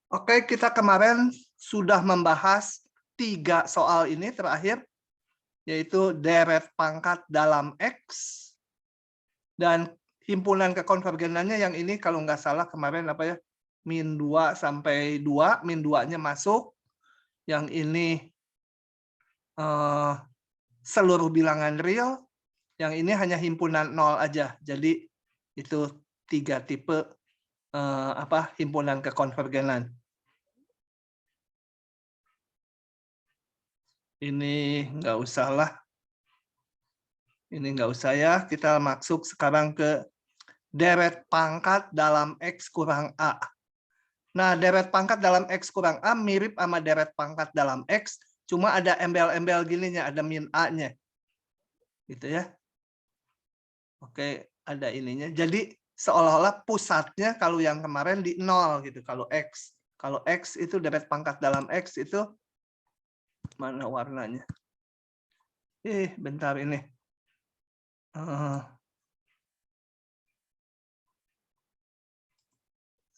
Oke, kita kemarin sudah membahas 3 soal ini terakhir, yaitu deret pangkat dalam X, dan himpunan kekonvergenannya yang ini kalau nggak salah kemarin apa ya, min 2 sampai 2, min 2-nya masuk, yang ini seluruh bilangan real, yang ini hanya himpunan 0 aja. Jadi itu 3 tipe himpunan kekonvergenan. Ini nggak usah lah. Ini nggak usah ya. Kita masuk sekarang ke deret pangkat dalam X kurang A. Nah, deret pangkat dalam X kurang A mirip sama deret pangkat dalam X, cuma ada embel-embel gininya, ada min A-nya. Gitu ya. Oke, ada ininya. Jadi seolah-olah pusatnya kalau yang kemarin di 0 gitu, kalau X. Kalau X itu deret pangkat dalam X itu mana warnanya? Bentar ini.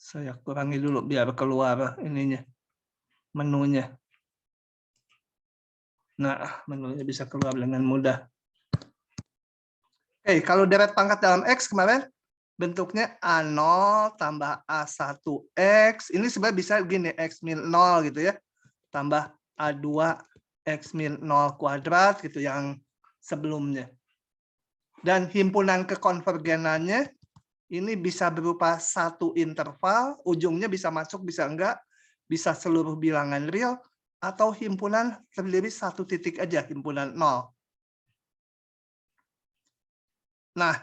Saya kurangi dulu biar keluar ininya, menunya. Nah, menunya bisa keluar dengan mudah. Oke, kalau deret pangkat dalam X kemarin bentuknya A0 tambah A1X. Ini sebenarnya bisa gini, X min 0 gitu ya. Tambah A2 X min 0 kuadrat gitu yang sebelumnya. Dan himpunan kekonvergenannya ini bisa berupa satu interval, ujungnya bisa masuk, bisa enggak, bisa seluruh bilangan real, atau himpunan terdiri satu titik aja, himpunan 0. Nah,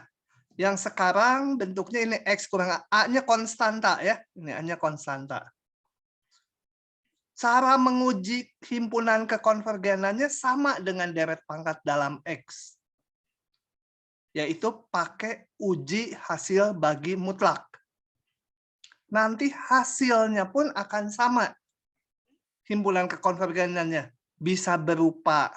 yang sekarang bentuknya ini X kurang A-nya konstanta ya, ini A-nya konstanta. Cara menguji himpunan kekonvergenannya sama dengan deret pangkat dalam X, yaitu pakai uji hasil bagi mutlak. Nanti hasilnya pun akan sama. Himpunan kekonvergenannya bisa berupa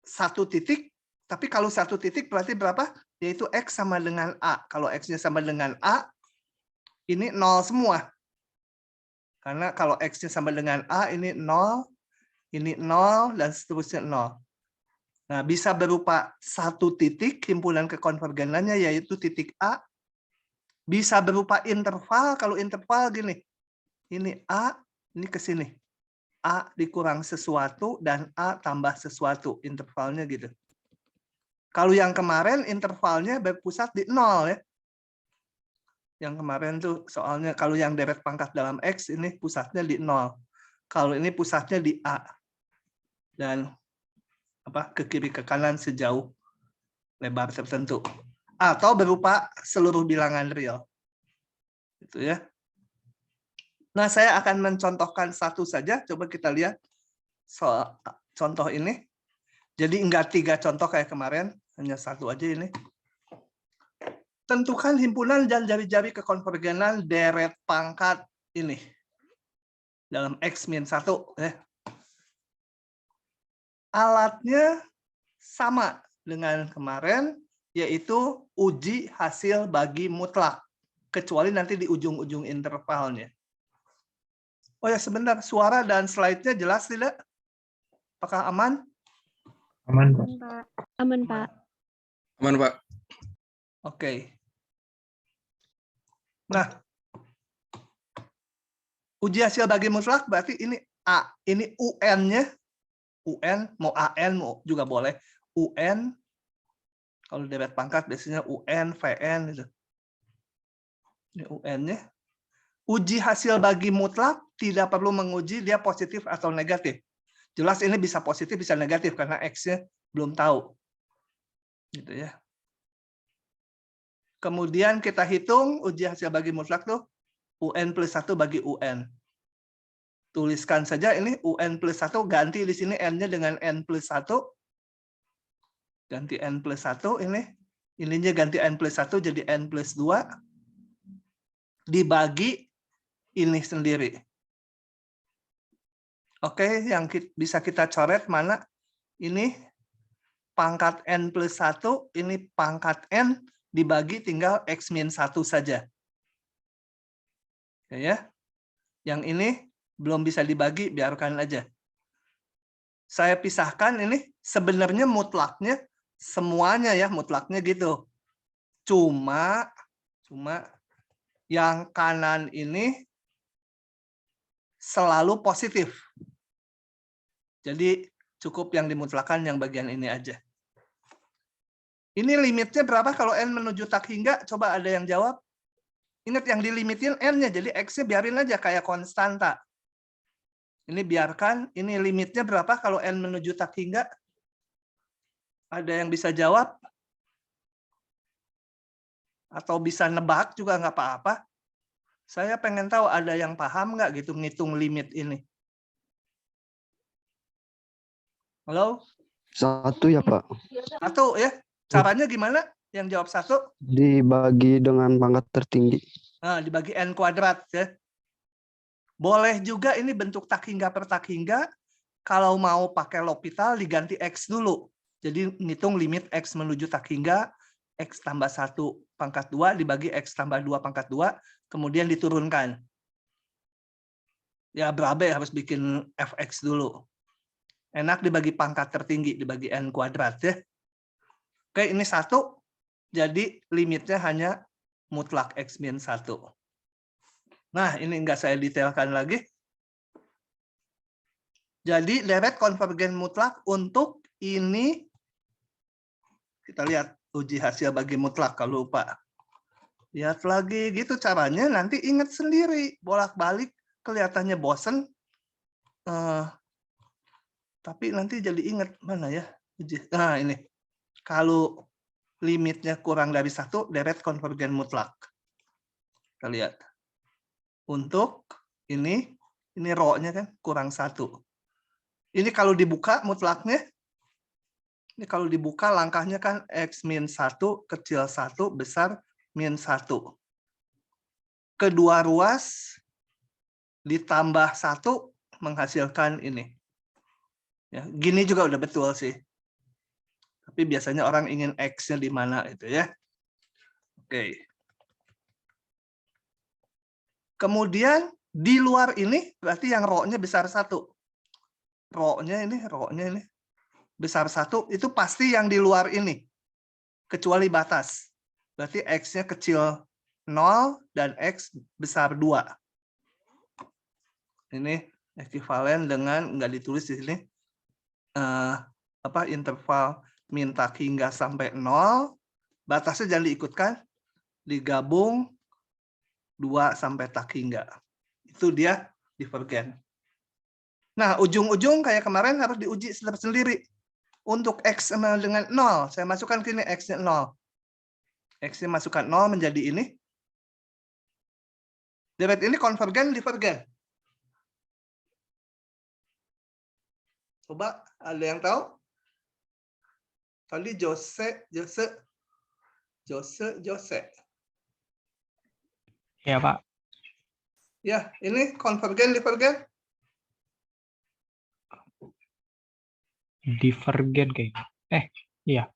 satu titik, tapi kalau satu titik berarti berapa? Yaitu X sama dengan A. Kalau X-nya sama dengan A, ini 0 semua. Karena kalau X-nya sama dengan A, ini 0, dan seterusnya 0. Nah, bisa berupa satu titik himpunan kekonvergenannya, yaitu titik A. Bisa berupa interval, kalau interval gini. Ini A, ini ke sini. A dikurang sesuatu, dan A tambah sesuatu. Intervalnya gitu. Kalau yang kemarin, intervalnya berpusat di 0 ya. Yang kemarin tuh soalnya kalau yang deret pangkat dalam X ini pusatnya di 0. Kalau ini pusatnya di A. Dan ke kiri ke kanan sejauh lebar tertentu. Atau berupa seluruh bilangan real. Itu ya. Nah, saya akan mencontohkan satu saja. Coba kita lihat soal contoh ini. Jadi enggak 3 contoh kayak kemarin, hanya satu aja ini. Tentukan himpunan dan jari-jari kekonvergenan deret pangkat ini dalam X-1 ya. Alatnya sama dengan kemarin, yaitu uji hasil bagi mutlak, kecuali nanti di ujung-ujung intervalnya. Oh ya, sebentar, suara dan slide-nya jelas tidak? Apakah aman? Aman, Pak. Aman, Pak. Aman, Pak. Oke. Nah, uji hasil bagi mutlak berarti ini A, ini UN-nya, UN mau AN mau juga boleh, UN kalau deret pangkat biasanya UN, VN gitu. Ini UN-nya. Uji hasil bagi mutlak tidak perlu menguji dia positif atau negatif. Jelas ini bisa positif bisa negatif karena X-nya belum tahu. Gitu ya. Kemudian kita hitung uji hasil bagi mutlak tuh UN plus 1 bagi UN. Tuliskan saja ini UN plus 1, ganti di sini N-nya dengan N plus 1. Ganti N plus 1 ini. Ininya ganti N plus 1 jadi N plus 2. Dibagi ini sendiri. Oke, yang bisa kita coret mana? Ini pangkat N plus 1, ini pangkat N, dibagi tinggal X min 1 saja. Ya. Yang ini belum bisa dibagi, biarkan aja. Saya pisahkan ini, sebenarnya mutlaknya semuanya ya, mutlaknya gitu. Cuma yang kanan ini selalu positif. Jadi cukup yang dimutlakan yang bagian ini aja. Ini limitnya berapa kalau N menuju tak hingga? Coba ada yang jawab. Ingat yang dilimitin N-nya, jadi X-nya biarin aja kayak konstanta. Ini biarkan, ini limitnya berapa kalau N menuju tak hingga? Ada yang bisa jawab? Atau bisa nebak juga nggak apa-apa. Saya pengen tahu ada yang paham nggak gitu ngitung limit ini. Halo? 1 ya, Pak. 1 ya. Caranya gimana? Yang jawab 1? Dibagi dengan pangkat tertinggi. Nah, dibagi N kuadrat ya. Boleh juga ini bentuk tak hingga per tak hingga. Kalau mau pakai L'Hopital diganti X dulu. Jadi ngitung limit X menuju tak hingga, X tambah 1 pangkat 2 dibagi X tambah 2 pangkat 2, kemudian diturunkan. Ya berabe harus bikin Fx dulu. Enak dibagi pangkat tertinggi, dibagi N kuadrat ya. Oke, ini 1. Jadi limitnya hanya mutlak X min 1. Nah, ini enggak saya detailkan lagi. Jadi deret konvergen mutlak untuk ini, kita lihat uji hasil bagi mutlak kalau lupa. Lihat lagi gitu caranya, nanti ingat sendiri. Bolak-balik kelihatannya bosen. Tapi nanti jadi ingat mana ya. Nah ini, kalau limitnya kurang dari 1, deret konvergen mutlak. Kita lihat. Untuk ini rho-nya kan kurang 1. Ini kalau dibuka mutlaknya, ini kalau dibuka langkahnya kan X min 1, kecil 1, besar min 1. Kedua ruas ditambah 1 menghasilkan ini. Ya, gini juga udah betul sih. Tapi biasanya orang ingin X-nya di mana itu ya. Oke. Kemudian di luar ini berarti yang rho-nya besar 1. Rho-nya ini besar 1 itu pasti yang di luar ini. Kecuali batas. Berarti X-nya kecil 0 dan X besar 2. Ini ekivalen dengan nggak ditulis di sini interval min tak hingga sampai 0. Batasnya jangan diikutkan, digabung 2 sampai tak hingga. Itu dia divergen. Nah, ujung-ujung kayak kemarin harus diuji sendiri. Untuk X sama dengan 0, saya masukkan ke ini X-nya 0. X-nya masukkan 0 menjadi ini. Deret ini konvergen, divergen. Coba, ada yang tahu? Tadi Jose. Ya, Pak. Ya, ini konvergen, divergen. Divergen kayaknya. Iya.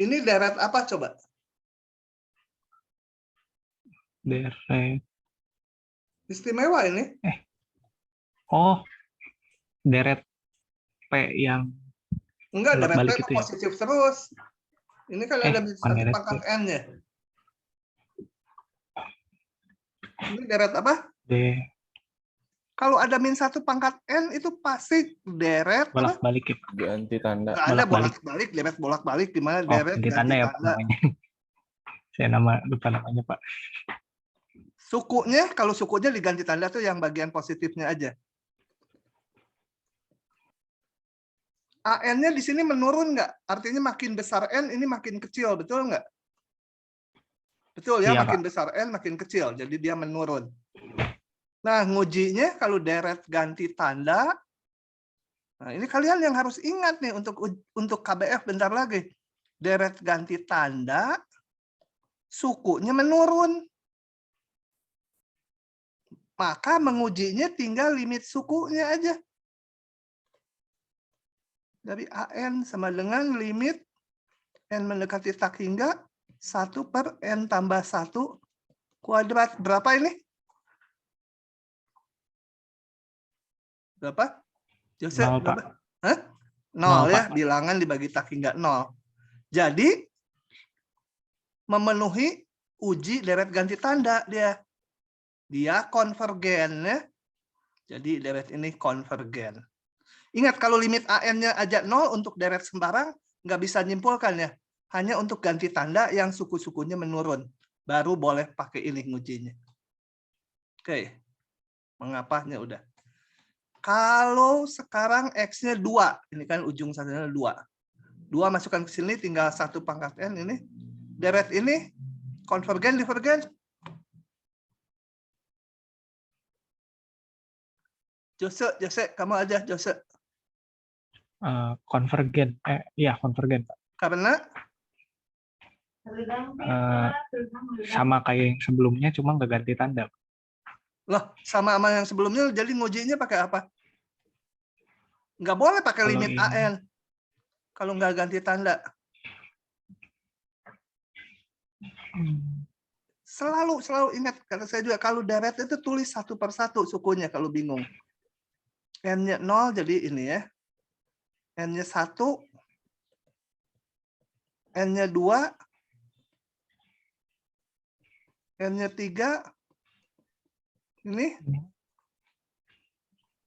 Ini deret apa coba? Deret. Istimewa ini. Oh, deret P yang Enggak, deret bolak-balik P itu ya? positif terus. Ini kan ada bukan satu deret pangkat P. N-nya. Ini deret apa? Kalau ada min 1 pangkat N itu pasti deret Bolak-balik ya, Pak. Ganti tanda. Nggak ada Bolak-balik. bolak-balik, deret bolak-balik gimana Oh, deret ganti tanda ya, Pak, tanda. namanya. Saya lupa namanya, Pak. Sukunya, kalau sukunya diganti tanda tuh yang bagian positifnya aja. AN-nya di sini menurun nggak? Artinya makin besar N, ini makin kecil, betul nggak? Betul ya, Iya, makin Pak. besar N, makin kecil. Jadi dia menurun. Nah, ngujinya kalau deret ganti tanda, nah ini kalian yang harus ingat nih untuk KBF bentar lagi. Deret ganti tanda, sukunya menurun. Maka mengujinya tinggal limit sukunya aja. Dari AN sama dengan limit N mendekati tak hingga 1 per N tambah 1 kuadrat. Berapa ini? Berapa? Jose, 0, Pak. berapa? Hah? 0 0, ya, Pak. bilangan dibagi tak hingga 0. Jadi, memenuhi uji deret ganti tanda dia. Dia konvergen ya. Jadi deret ini konvergen. Ingat kalau limit AN-nya aja 0 untuk deret sembarang, nggak bisa nyimpulkan ya. Hanya untuk ganti tanda yang suku-sukunya menurun. Baru boleh pakai ini ngujinya. Oke. Mengapanya udah. Kalau sekarang X-nya 2. Ini kan ujung satunya 2. 2 masukkan ke sini tinggal 1 pangkat N ini. Deret ini konvergen, divergen. Jose, kamu aja, Jose. Konvergen. Iya, konvergen, Pak. Karena Sama kayak yang sebelumnya, cuma nggak ganti tanda. loh, sama yang sebelumnya, jadi ngujinya pakai apa? Nggak boleh pakai Kalau limit ini- AN. Kalau nggak ganti tanda. Selalu ingat, kata saya juga, kalau deret itu tulis satu per satu sukunya kalau bingung. N-nya 0, jadi ini ya. N-nya 1, N-nya 2, N-nya 3, ini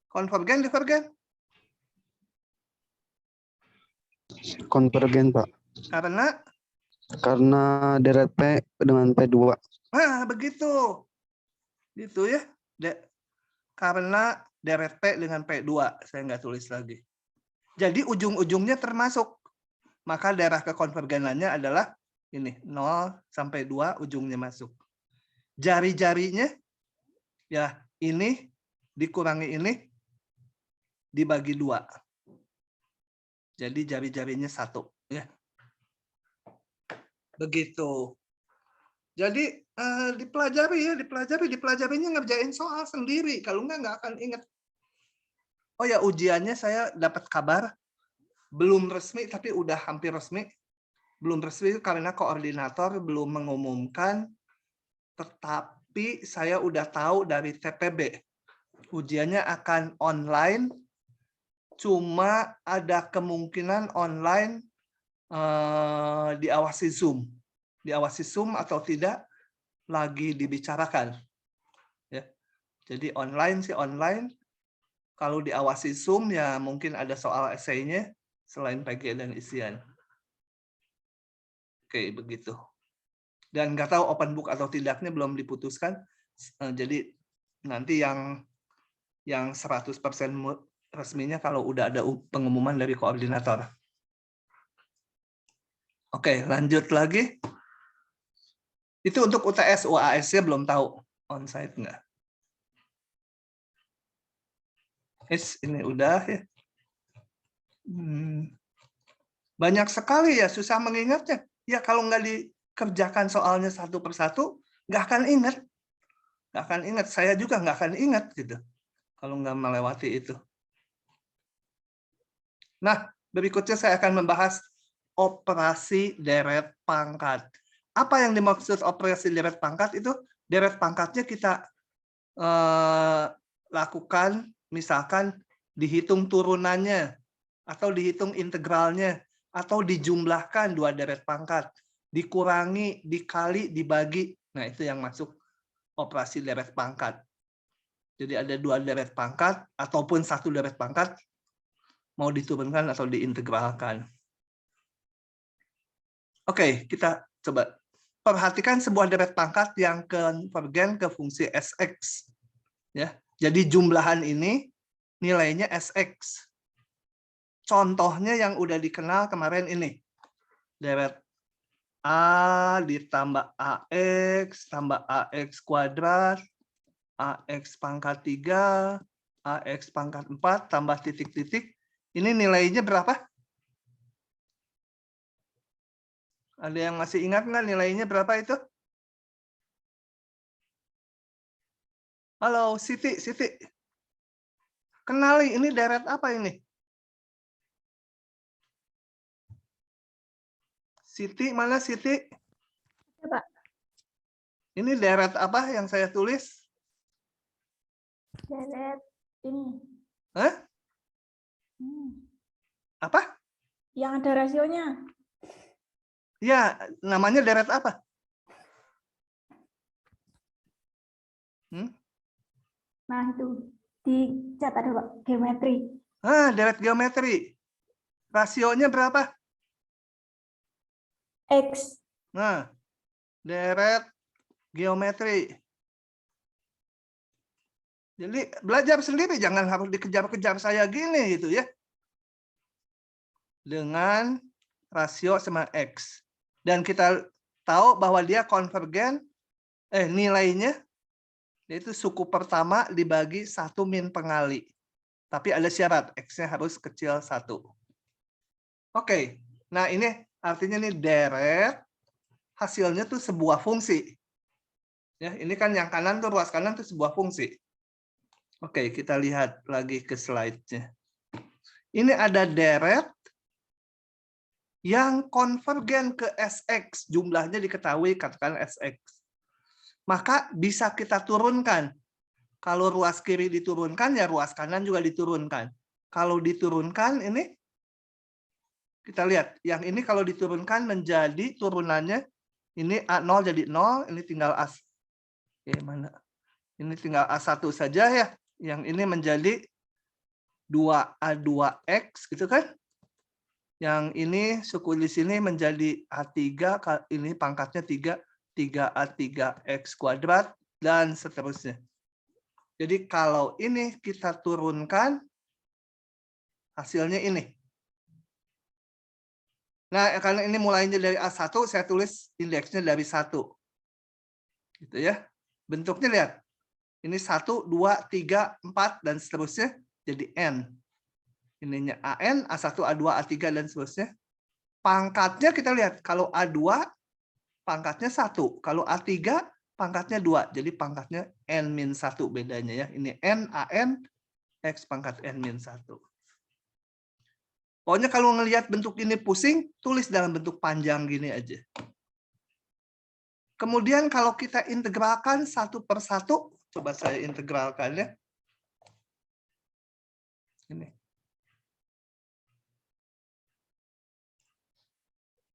konvergen, divergen. Konvergen, Pak. Karena Deret P dengan P2. begitu. Gitu ya. Karena deret P dengan P2. Saya nggak tulis lagi. Jadi ujung-ujungnya termasuk. Maka daerah kekonvergenannya adalah ini. 0 sampai 2 ujungnya masuk. Jari-jarinya, ya ini dikurangi ini, dibagi 2. Jadi jari-jarinya 1. Ya. Begitu. Jadi dipelajarinya ngerjain soal sendiri. Kalau nggak akan ingat. Oh ya, ujiannya saya dapat kabar belum resmi, tapi udah hampir resmi. Belum resmi karena koordinator belum mengumumkan, tetapi saya udah tahu dari TPB. Ujiannya akan online, cuma ada kemungkinan online diawasi Zoom. Diawasi Zoom atau tidak, lagi dibicarakan. Ya. Jadi online sih online. Kalau diawasi Zoom ya mungkin ada soal esainya selain PG dan isian. Oke, begitu. Dan nggak tahu open book atau tidaknya belum diputuskan. Jadi nanti yang 100% resminya kalau udah ada pengumuman dari koordinator. Oke, lanjut lagi. Itu untuk UTS, UAS-nya belum tahu onsite nggak. Ini udah ya. Banyak sekali ya, susah mengingatnya. Ya kalau nggak dikerjakan soalnya satu persatu, nggak akan ingat. Nggak akan ingat. Saya juga nggak akan ingat gitu. Kalau nggak melewati itu. Nah, berikutnya saya akan membahas operasi deret pangkat. Apa yang dimaksud operasi deret pangkat itu? Deret pangkatnya kita lakukan, misalkan dihitung turunannya, atau dihitung integralnya, atau dijumlahkan 2 deret pangkat, dikurangi, dikali, dibagi. Nah, itu yang masuk operasi deret pangkat. Jadi ada 2 deret pangkat, ataupun 1 deret pangkat, mau diturunkan atau diintegralkan. Oke, kita coba perhatikan sebuah deret pangkat yang konvergen ke fungsi Sx. Ya, jadi jumlahan ini nilainya Sx. Contohnya yang udah dikenal kemarin ini. Deret A ditambah AX, tambah AX kuadrat, AX pangkat 3, AX pangkat 4, tambah titik-titik. Ini nilainya berapa? Ada yang masih ingat nggak nilainya berapa itu? Halo, Siti. Kenali, ini deret apa ini? Siti, mana Siti? Ya, Pak. Ini deret apa yang saya tulis? Deret ini. Hah? Apa? Yang ada rasionya. Ya, namanya deret apa? Nah, itu dicat ada Pak, geometri. Deret geometri. Rasionya berapa? X. Nah, deret geometri. Jadi belajar sendiri, jangan harus dikejar-kejar saya gini gitu ya. Dengan rasio sama X. Dan kita tahu bahwa dia konvergen, nilainya yaitu suku pertama dibagi 1 min pengali. Tapi ada syarat, X-nya harus kecil 1. Oke, nah ini artinya nih deret, hasilnya tuh sebuah fungsi. Ya, ini kan yang kanan tuh, ruas kanan tuh sebuah fungsi. Oke, kita lihat lagi ke slide-nya. Ini ada deret yang konvergen ke SX, jumlahnya diketahui, katakan SX. Maka bisa kita turunkan. Kalau ruas kiri diturunkan, ya ruas kanan juga diturunkan. Kalau diturunkan, ini kita lihat, yang ini kalau diturunkan menjadi turunannya, ini A0 jadi 0, ini tinggal A. Mana? Ini tinggal A1 saja ya. Yang ini menjadi 2A2X gitu kan. Yang ini suku di sini menjadi A3, ini pangkatnya 3A3X kuadrat, dan seterusnya. Jadi kalau ini kita turunkan, hasilnya ini. Nah, karena ini mulainya dari A1, saya tulis indeksnya dari 1. Gitu ya. Bentuknya lihat. Ini 1, 2, 3, 4, dan seterusnya jadi N. Ininya AN, A1, A2, A3, dan seterusnya. Pangkatnya kita lihat. Kalau A2, pangkatnya 1. Kalau A3, pangkatnya 2. Jadi pangkatnya N-1 bedanya ya. Ini N, AN, X pangkat N-1. Pokoknya kalau ngelihat bentuk ini pusing, tulis dalam bentuk panjang gini aja. Kemudian kalau kita integralkan satu per satu, coba saya integralkan ya. Ini.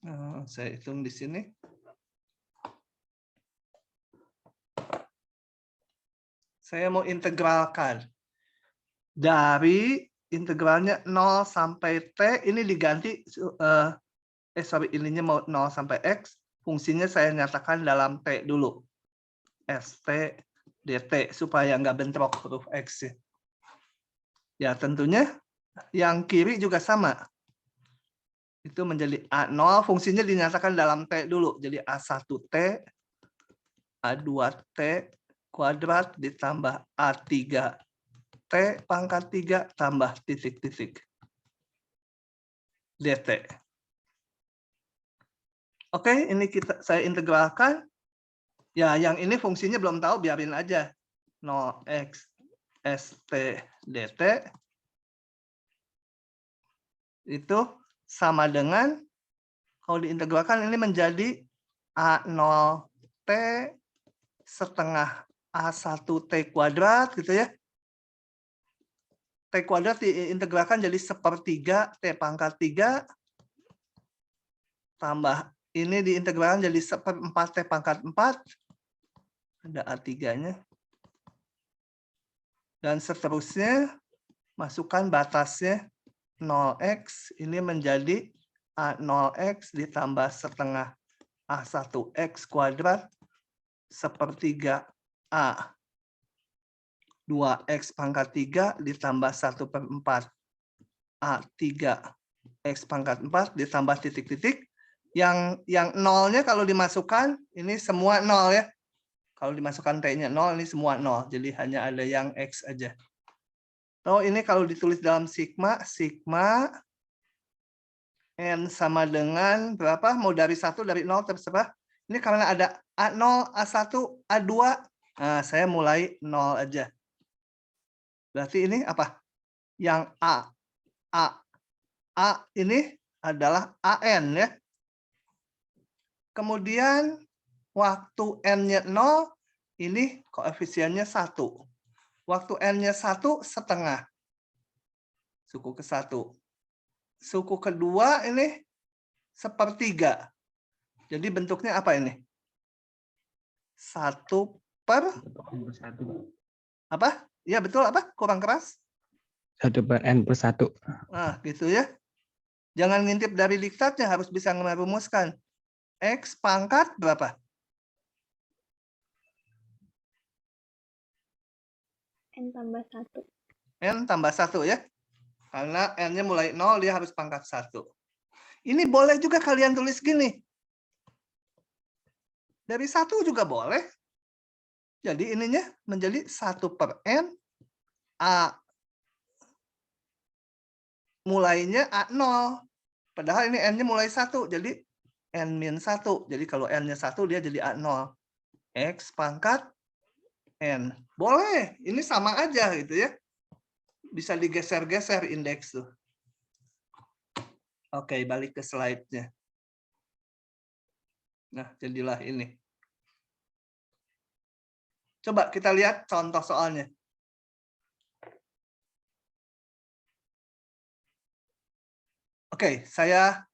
Nah, saya hitung di sini. Saya mau integralkan. Dari integralnya 0 sampai T, ini diganti, ininya mau 0 sampai X, fungsinya saya nyatakan dalam T dulu. ST dt, supaya nggak bentrok huruf X. Ya, tentunya yang kiri juga sama. Itu menjadi A0, fungsinya dinyatakan dalam T dulu. Jadi A1T, A2T kuadrat ditambah A3T pangkat 3 tambah titik-titik dt. Oke, ini saya integralkan. Ya, yang ini fungsinya belum tahu, biarin aja. 0x st dt itu sama dengan, kalau diintegralkan ini menjadi A0t setengah A1t kuadrat gitu ya. T kuadrat diintegralkan jadi 1/3 T pangkat 3 tambah ini diintegralkan jadi 1/4 T pangkat 4. Ada A3-nya. Dan seterusnya, masukkan batasnya 0x, ini menjadi A0x ditambah setengah A1x kuadrat 1/3 A. 2x pangkat 3 ditambah 1/4 A3x pangkat 4 ditambah titik-titik. Yang nolnya kalau dimasukkan, ini semua 0 ya. Kalau dimasukkan T-nya 0, ini semua 0. Jadi hanya ada yang X aja. Oh, ini kalau ditulis dalam sigma, sigma N sama dengan berapa? Mau dari 1, dari 0, terserah. Ini karena ada A0, A1, A2. Nah, saya mulai 0 aja. Berarti ini apa? Yang A ini adalah AN ya. Kemudian waktu N-nya 0, ini koefisiennya 1. Waktu N-nya 1, setengah. Suku ke-1. Suku kedua ini 1/3. Jadi bentuknya apa ini? 1 per apa? Ya betul apa? Kurang keras? 1/n+1. Nah, gitu ya. Jangan ngintip dari diktatnya, harus bisa merumuskan. X pangkat berapa? N tambah 1. N tambah 1 ya. Karena N-nya mulai 0, dia harus pangkat 1. Ini boleh juga kalian tulis gini. Dari 1 juga boleh. Jadi ininya menjadi 1/n A. Mulainya A0. Padahal ini N-nya mulai 1. Jadi N-1. Jadi kalau N-nya 1, dia jadi A0. X pangkat N. Boleh. Ini sama aja gitu ya. Bisa digeser-geser indeks tuh. Oke, balik ke slide-nya. Nah, jadilah ini. Coba kita lihat contoh soalnya. Oke, saya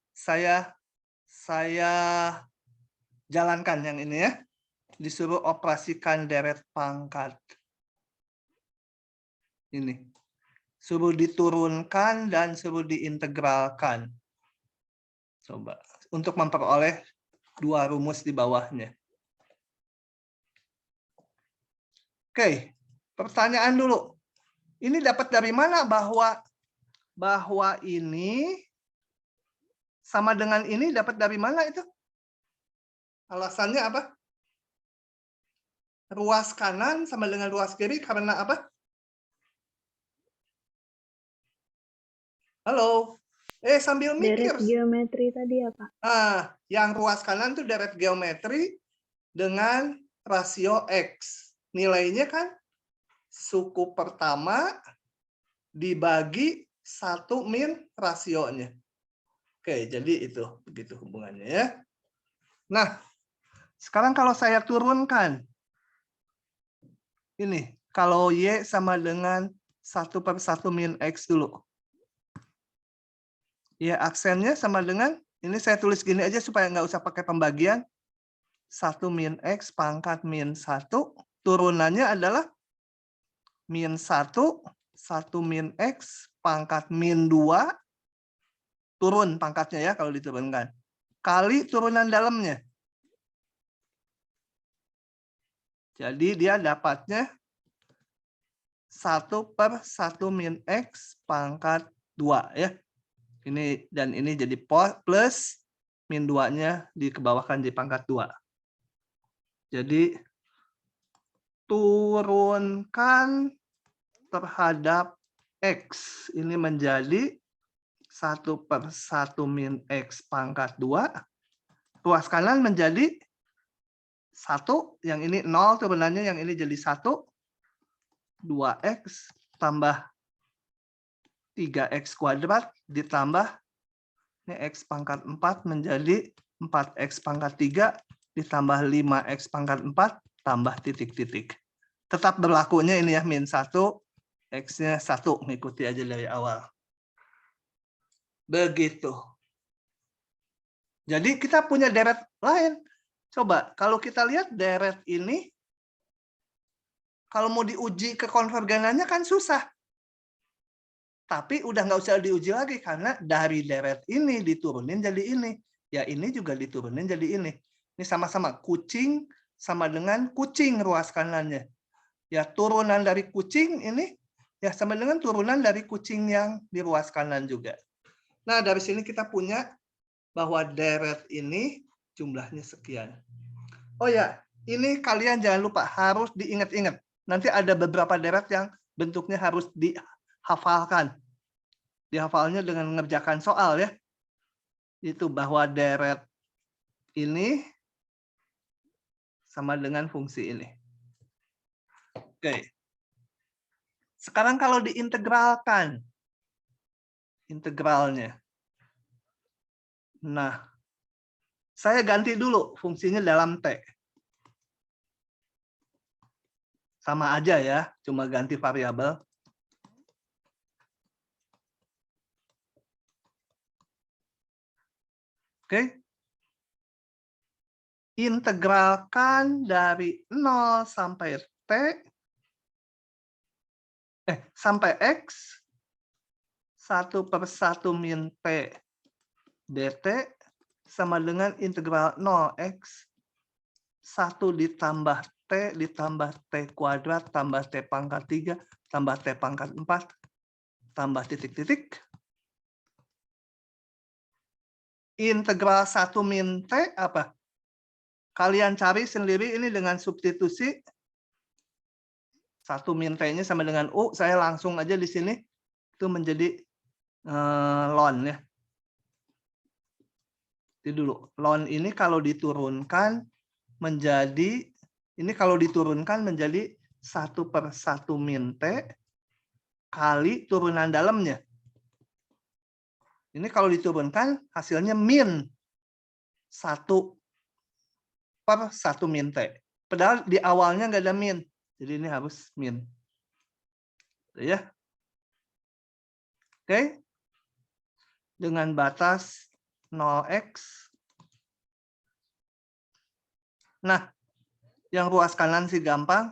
jalankan yang ini ya. Disuruh operasikan deret pangkat. Ini. Suruh diturunkan dan suruh diintegralkan. Coba. Untuk memperoleh 2 rumus di bawahnya. Oke, pertanyaan dulu. Ini dapat dari mana bahwa ini sama dengan ini dapat dari mana itu? Alasannya apa? Ruas kanan sama dengan ruas kiri karena apa? Halo? Sambil mikir. Deret geometri tadi apa? Yang ruas kanan itu deret geometri dengan rasio X. Nilainya kan suku pertama dibagi 1 min rasionya. Oke, jadi itu begitu hubungannya ya. Nah, sekarang kalau saya turunkan ini, kalau Y sama dengan 1/1 min X dulu. Ya, aksennya sama dengan, ini saya tulis gini aja supaya nggak usah pakai pembagian. 1 min X pangkat min 1, turunannya adalah min 1, 1 min X pangkat min 2, turun pangkatnya ya kalau diturunkan, kali turunan dalamnya. Jadi dia dapatnya 1/1 min X pangkat 2 ya. Ini dan ini jadi plus, min 2-nya dikebawahkan di pangkat 2. Jadi turunkan terhadap X ini menjadi 1/1 min X pangkat 2. Ruas kanan menjadi 1, yang ini 0 turunannya, yang ini jadi 1. 2X tambah 3X kuadrat ditambah ini X pangkat 4 menjadi 4X pangkat 3 ditambah 5X pangkat 4 tambah titik-titik. Tetap berlakunya ini ya, min 1, X-nya 1, ngikuti aja dari awal. Begitu. Jadi kita punya deret lain. Coba, kalau kita lihat deret ini, kalau mau diuji kekonvergenannya kan susah. Tapi udah nggak usah diuji lagi, karena dari deret ini diturunin jadi ini. Ya ini juga diturunin jadi ini. Ini sama-sama kucing sama dengan kucing ruas kanannya. Ya turunan dari kucing ini ya sama dengan turunan dari kucing yang di ruas kanan juga. Nah dari sini kita punya bahwa deret ini jumlahnya sekian. Oh ya, ini kalian jangan lupa harus diingat-ingat. Nanti ada beberapa deret yang bentuknya harus dihafalkan. Dihafalnya dengan mengerjakan soal ya. Itu bahwa deret ini sama dengan fungsi ini. Oke. Sekarang kalau diintegralkan, integralnya. Nah, saya ganti dulu fungsinya dalam T. Sama aja ya, cuma ganti variabel. Oke. Integralkan dari 0 sampai T, sampai X, 1/1 min T dt sama dengan integral 0x 1 ditambah T ditambah T kuadrat tambah T pangkat 3 tambah T pangkat 4 tambah titik-titik. Integral 1 min T apa? Kalian cari sendiri ini dengan substitusi. 1 min T-nya sama dengan U. Saya langsung aja di sini. Itu menjadi ln ya. Itu dulu. Ln ini kalau diturunkan menjadi, ini kalau diturunkan menjadi 1/1 min T kali turunan dalamnya. Ini kalau diturunkan hasilnya min 1/1 min T. Padahal di awalnya nggak ada min. Jadi ini harus min. Ya. Oke. Dengan batas 0x. Nah, yang ruas kanan sih gampang.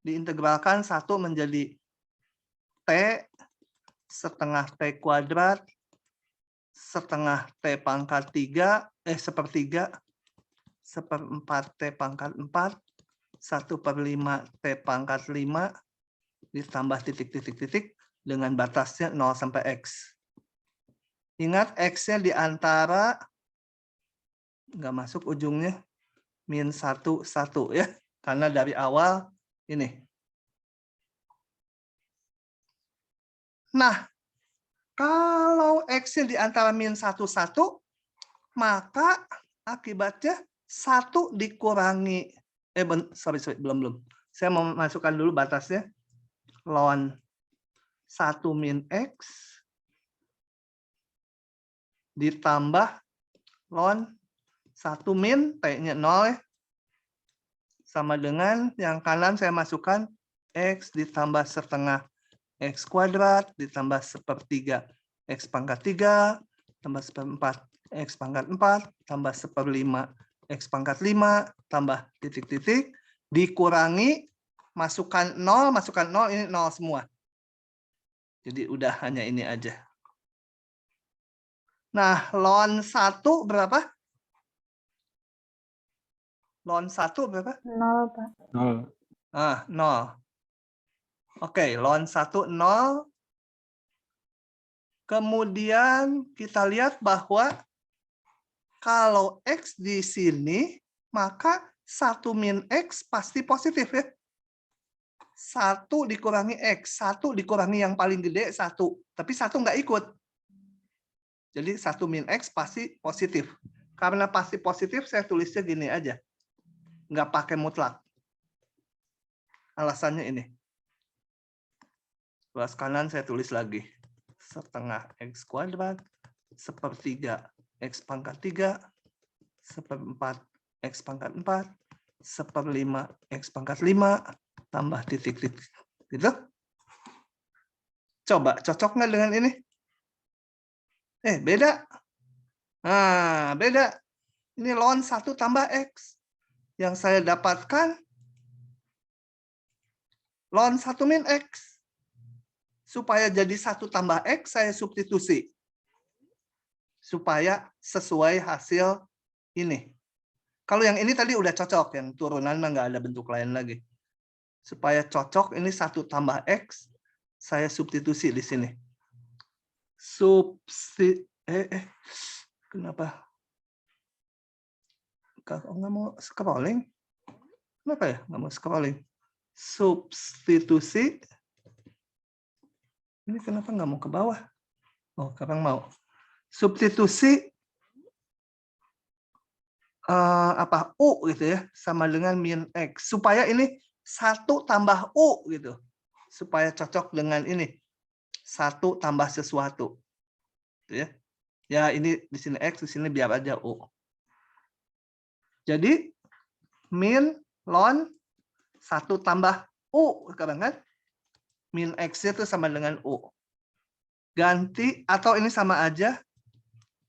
Diintegralkan 1 menjadi T setengah T kuadrat setengah T pangkat 3, sepertiga, 1/4 T pangkat 4, 1/5 T pangkat 5, ditambah titik-titik-titik dengan batasnya 0 sampai X. Ingat X-nya di antara, nggak masuk ujungnya, min 1, 1 ya. Karena dari awal ini. Nah, kalau X-nya di antara min 1, 1, maka akibatnya 1 dikurangi, belum. Saya mau masukkan dulu batasnya. Ln 1 min X ditambah ln 1 min T-nya 0 ya. Sama dengan yang kanan saya masukkan X ditambah setengah X kuadrat ditambah 1/3 X pangkat 3 tambah 1/4 X pangkat 4 tambah 1/5 X pangkat 5 tambah titik-titik dikurangi masukkan 0 ini 0 semua. Jadi udah hanya ini aja. Nah, ln 1 berapa? Ln 1 berapa? 0, Pak. 0. 0. Oke, ln 1 0. Kemudian kita lihat bahwa kalau X di sini, maka 1 min X pasti positif ya. 1 dikurangi X, 1 dikurangi yang paling gede 1. Tapi 1 nggak ikut. Jadi 1 min X pasti positif. Karena pasti positif, saya tulisnya gini aja. Nggak pakai mutlak. Alasannya ini. Ruas kanan saya tulis lagi. Setengah X kuadrat, 1/3 X pangkat 3, 1/4 X pangkat 4, 1/5 X pangkat 5, tambah titik-titik. Gitu. Coba, cocok nggak dengan ini? Beda. Nah, beda. Ini ln 1 tambah X. Yang saya dapatkan ln 1 min X. Supaya jadi 1 tambah X, saya substitusi. Supaya sesuai hasil ini. Kalau yang ini tadi udah cocok, yang turunan mah nggak ada bentuk lain lagi. Supaya cocok, ini 1 tambah X, saya substitusi di sini. Kenapa? Kalau nggak mau scrolling? Kenapa ya nggak mau scrolling? Substitusi. Ini kenapa nggak mau ke bawah? Oh, sekarang mau. Substitusi U gitu ya, sama dengan min X. Supaya ini 1 tambah U gitu. Supaya cocok dengan ini. 1 tambah sesuatu. Gitu ya. Ya, ini di sini X, di sini biar aja U. Jadi min ln 1 tambah U sekarang kan? Min X itu sama dengan U. Ganti, atau ini sama aja,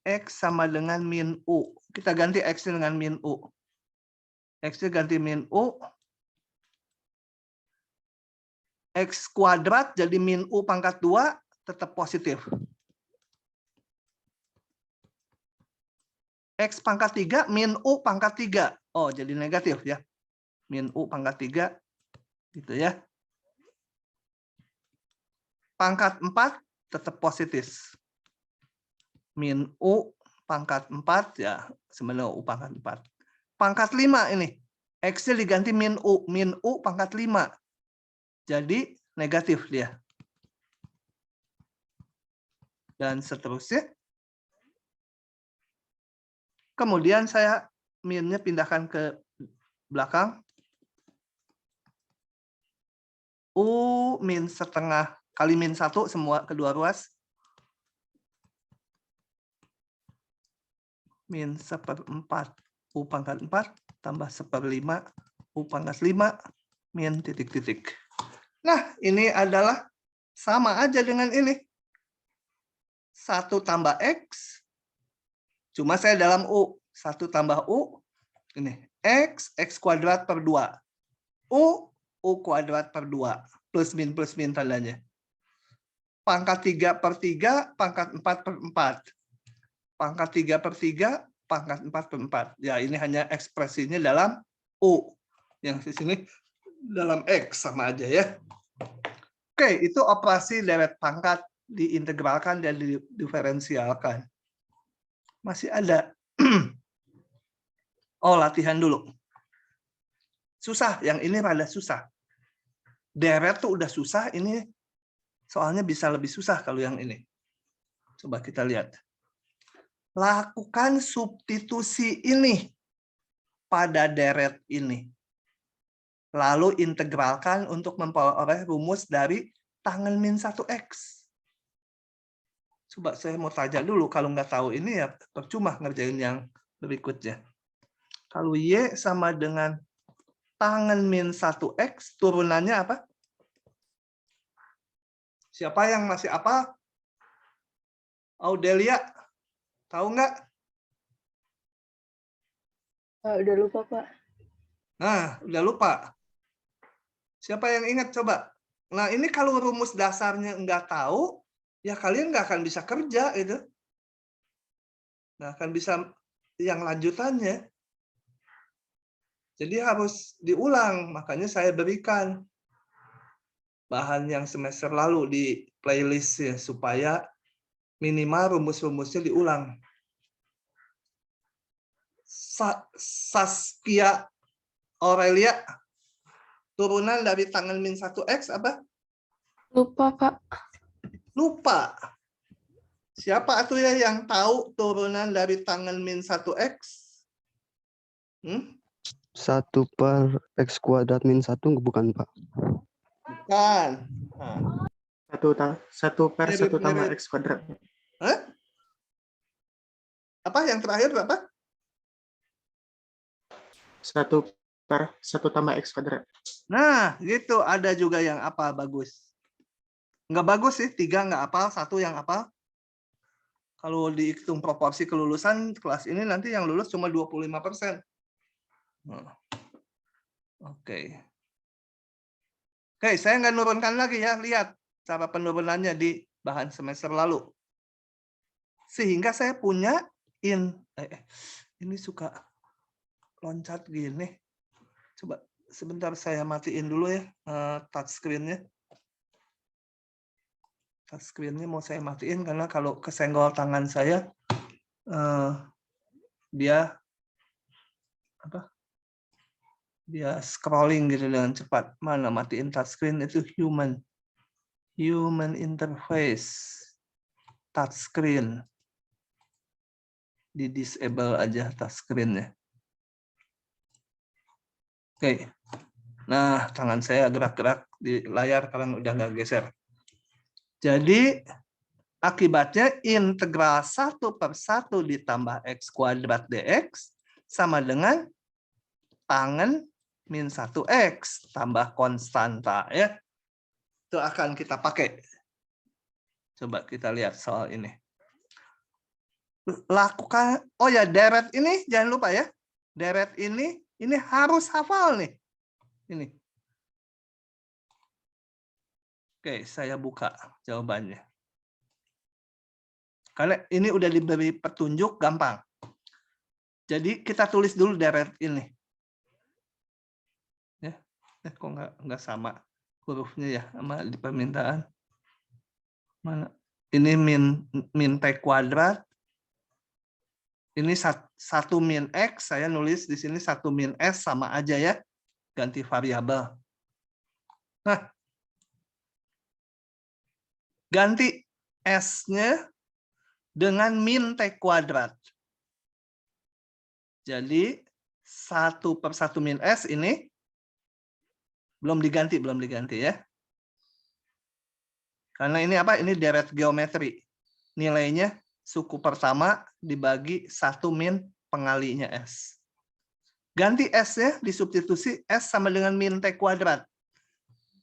X sama dengan min U. Kita ganti X dengan min U. X ganti min U. X kuadrat jadi min U pangkat 2 tetap positif. X pangkat 3 min U pangkat 3. Oh, jadi negatif ya. Min U pangkat 3. Gitu ya. Pangkat 4 tetap positif. Min U pangkat 4 ya sebenarnya U pangkat 4. Pangkat 5 ini. X-nya diganti min U pangkat 5. Jadi negatif dia. Dan seterusnya. Kemudian saya min-nya pindahkan ke belakang. U min setengah kali min 1 semua kedua ruas. Min 1/4 U pangkat 4 tambah 1/5 U pangkat 5 min titik-titik. Nah, ini adalah sama aja dengan ini. 1 tambah X, cuma saya dalam U. 1 tambah U, ini X kuadrat per 2. U kuadrat per 2. Plus min tandanya. Pangkat 3/3, pangkat 4/4. Pangkat 3/3, pangkat 4/4. Ya, ini hanya ekspresinya dalam U. Yang di sini dalam X sama aja ya. Oke, itu operasi deret pangkat diintegralkan dan diferensialkan. Masih ada. Oh, latihan dulu. Susah, yang ini rada susah. Deret tuh udah susah, ini soalnya bisa lebih susah kalau yang ini. Coba kita lihat. Lakukan substitusi ini pada deret ini. Lalu integralkan untuk memperoleh rumus dari tangen min 1X. Coba saya mau tanya dulu, kalau nggak tahu ini ya percuma ngerjain yang berikutnya. Kalau Y sama dengan tangen min 1X, turunannya apa? Siapa yang masih apa? Audelia, tahu nggak? Udah lupa, Pak. Nah, udah lupa. Siapa yang ingat coba? Nah, ini kalau rumus dasarnya nggak tahu, ya kalian nggak akan bisa kerja itu. Nggak akan bisa yang lanjutannya. Jadi harus diulang. Makanya saya berikan bahan yang semester lalu di playlist ya, supaya minimal rumus-rumusnya diulang. Saskia Aurelia, turunan dari tangen min 1X apa? Lupa, Pak. Lupa. Siapa tuh ya yang tahu turunan dari tangen min 1X? 1/X kuadrat min 1 bukan, Pak? Bukan. Nah. 1/1 tambah X kuadrat. Hah? Apa yang terakhir berapa? 1/1 tambah X kuadrat. Nah, gitu. Ada juga yang apa bagus. Nggak bagus sih, 3 nggak hafal, 1 yang hafal. Kalau dihitung proporsi kelulusan kelas ini nanti yang lulus cuma 25%. Oke. Oke, saya nggak nurunkan lagi ya. Lihat cara penurunannya di bahan semester lalu. Sehingga saya punya ini suka loncat gini. Coba sebentar saya matiin dulu ya touchscreen-nya. Touchscreen-nya mau saya matiin karena kalau kesenggol tangan saya dia scrolling gitu dengan cepat. Mana matiin touchscreen itu human interface touchscreen. Di disable aja touchscreen-nya. Oke. Nah, tangan saya gerak-gerak di layar karena udah nggak geser. Jadi akibatnya integral 1/1 ditambah X kuadrat dx sama dengan tangen min 1X tambah konstanta ya. Itu akan kita pakai. Coba kita lihat soal ini. lakukan, oh ya, deret ini jangan lupa ya. Deret ini harus hafal nih. Ini. Oke, saya buka jawabannya. Karena ini udah diberi petunjuk gampang. Jadi kita tulis dulu deret ini. Ya, kok nggak sama hurufnya ya sama di permintaan. Mana? Ini min T kuadrat. Ini 1 min X, saya nulis di sini 1 min S sama aja ya. Ganti variabel. Nah, ganti S-nya dengan min T kuadrat. Jadi 1/1 min S ini belum diganti ya. Karena ini apa? Ini deret geometri. Nilainya suku pertama dibagi 1 min pengalinya S. Ganti S-nya, disubstitusi S sama dengan min T kuadrat.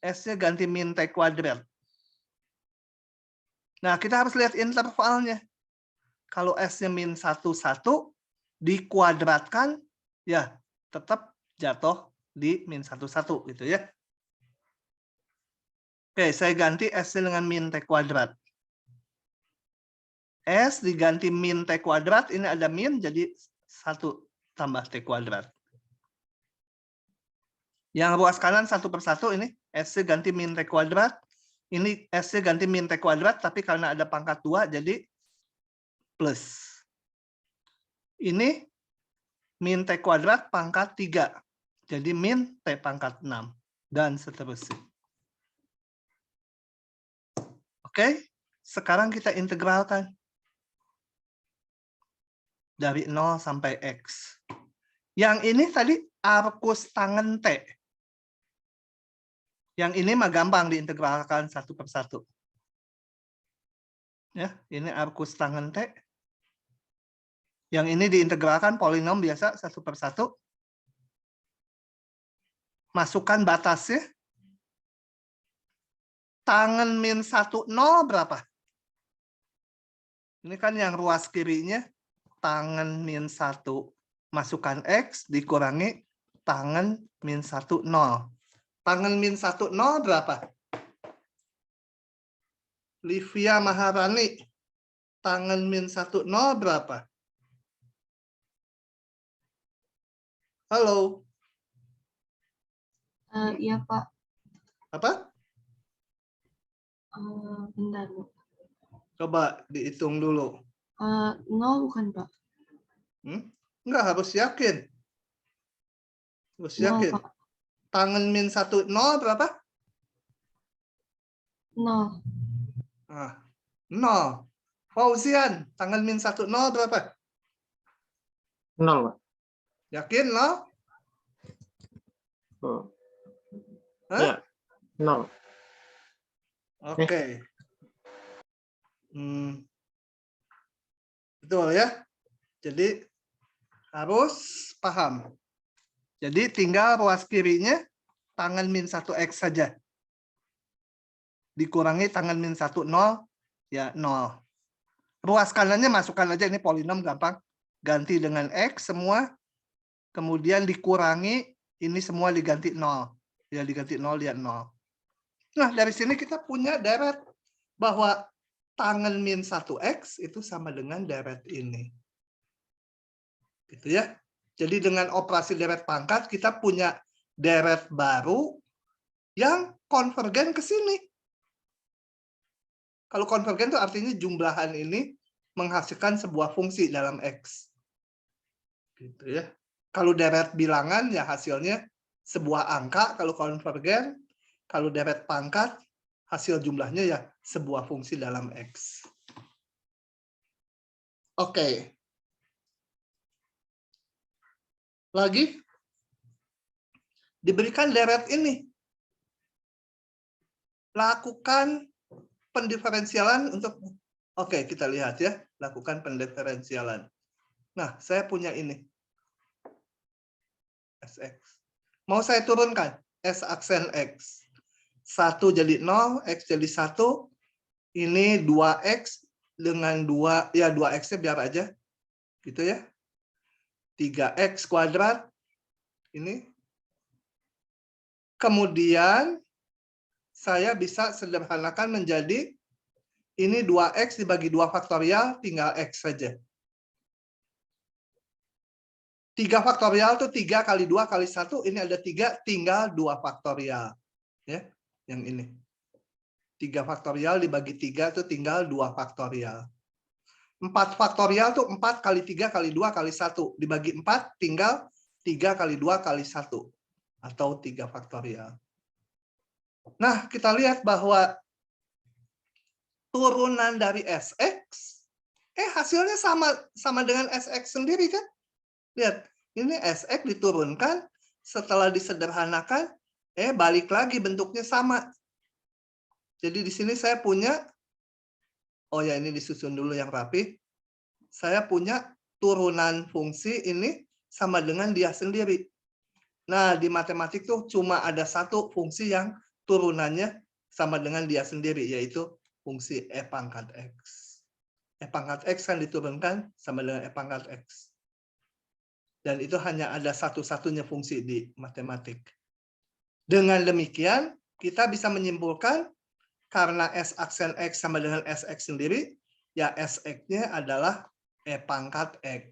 S-nya ganti min T kuadrat. Nah, kita harus lihat intervalnya. Kalau S-nya min 1, 1, dikuadratkan, ya tetap jatuh di min 1, 1 gitu ya. Oke, saya ganti S-nya dengan min T kuadrat. S diganti min T kuadrat, ini ada min, jadi 1 tambah T kuadrat. Yang ruas kanan 1/1 ini, S-nya ganti min T kuadrat, ini S-nya ganti min T kuadrat, tapi karena ada pangkat 2, jadi plus. Ini min T kuadrat pangkat 3, jadi min T pangkat 6, dan seterusnya. Oke, sekarang kita integralkan. Dari 0 sampai X. Yang ini tadi arcus tangen T. Yang ini mah gampang diintegralkan 1/1. Ya, ini arcus tangen T. Yang ini diintegralkan polinom biasa 1/1. Masukkan batasnya. Tangen min 1, 0 berapa? Ini kan yang ruas kirinya. Tangen min 1 masukkan X dikurangi tangen min 1, 0. Tangen min 1, 0 berapa? Livia Maharani. Tangen min 1, 0 berapa? Halo. Iya, Pak. Apa? Bentar, Bu. Coba dihitung dulu. 0 bukan, Pak? Enggak, harus yakin. Harus 0, yakin. Pak. Tangen min 1, 0 berapa? 0. 0. Fauzian, tangen min 1, 0 berapa? 0, Pak. Yakin 0? Oh. Hah? Ya, 0. Oke. Betul ya. Jadi harus paham. Jadi tinggal ruas kirinya tangen min 1X saja. Dikurangi tangen min 1, 0, ya 0. Ruas kanannya masukkan aja, ini polinom gampang. Ganti dengan X semua. Kemudian dikurangi, ini semua diganti 0. Ya diganti 0, ya 0. Nah, dari sini kita punya deret bahwa tangen min 1X itu sama dengan deret ini. Gitu ya. Jadi dengan operasi deret pangkat, kita punya deret baru yang konvergen ke sini. Kalau konvergen itu artinya jumlahan ini menghasilkan sebuah fungsi dalam X. Gitu ya. Kalau deret bilangan, ya hasilnya sebuah angka. Kalau konvergen, kalau deret pangkat, hasil jumlahnya ya sebuah fungsi dalam X. Oke. Lagi, diberikan deret ini. Lakukan pendiferensialan untuk, oke, kita lihat ya. Lakukan pendiferensialan. Nah, saya punya ini. Sx. Mau saya turunkan? S aksen X. 1 jadi 0, X jadi 1. Ini 2X dengan 2x-nya biar aja. Gitu ya. 3x kuadrat. Ini. Kemudian saya bisa sederhanakan menjadi ini 2x dibagi 2 faktorial, tinggal x saja. 3 faktorial itu 3 kali 2 kali 1, ini ada 3, tinggal 2 faktorial. Ya, yang ini. 3 faktorial dibagi 3 itu tinggal 2 faktorial. 4 faktorial itu 4 kali 3 kali 2 kali 1. Dibagi 4 tinggal 3 kali 2 kali 1. Atau 3 faktorial. Nah, kita lihat bahwa turunan dari Sx, hasilnya sama dengan Sx sendiri kan? Lihat, ini Sx diturunkan, setelah disederhanakan, balik lagi bentuknya sama. Jadi di sini saya punya, oh ya ini disusun dulu yang rapi. Saya punya turunan fungsi ini sama dengan dia sendiri. Nah, di matematik tuh cuma ada satu fungsi yang turunannya sama dengan dia sendiri, yaitu fungsi e pangkat x. E pangkat x kan diturunkan sama dengan e pangkat x. Dan itu hanya ada satu-satunya fungsi di matematik. Dengan demikian, kita bisa menyimpulkan karena s aksen x sama dengan sx sendiri, ya sx-nya adalah e pangkat x.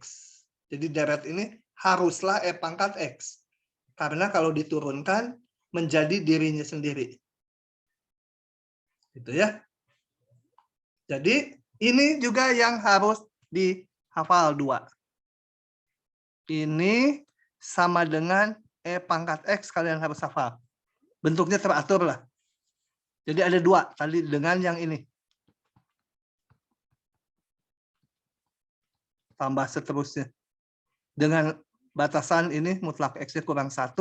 Jadi deret ini haruslah e pangkat x. Karena kalau diturunkan menjadi dirinya sendiri. Gitu ya. Jadi ini juga yang harus dihafal 2. Ini sama dengan e pangkat x, kalian harus hafal. Bentuknya teratur lah. Jadi ada 2 tadi dengan yang ini. Tambah seterusnya. Dengan batasan ini mutlak x-nya kurang 1.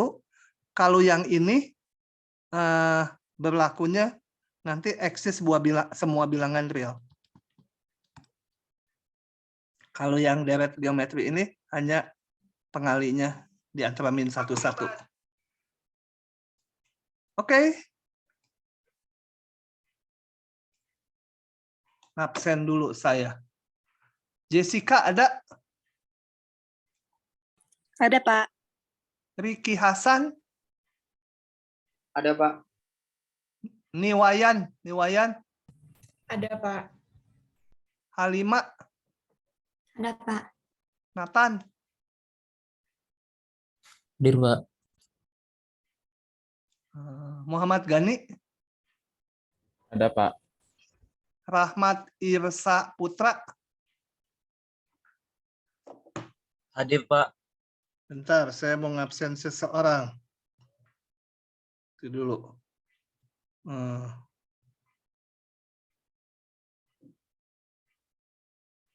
Kalau yang ini berlakunya nanti x-nya semua bilangan real. Kalau yang deret geometri ini hanya pengalinya di antara min 1, 1. Oke. Absen dulu saya. Jessica ada? Ada, Pak. Ricky Hasan? Ada, Pak. Niwayan? Ada, Pak. Halima? Ada, Pak. Nathan? Hadir, Pak. Muhammad Gani? Ada, Pak. Rahmat Irsa Putra? Hadir, Pak. Bentar, saya mau ngabsen seseorang. Itu dulu.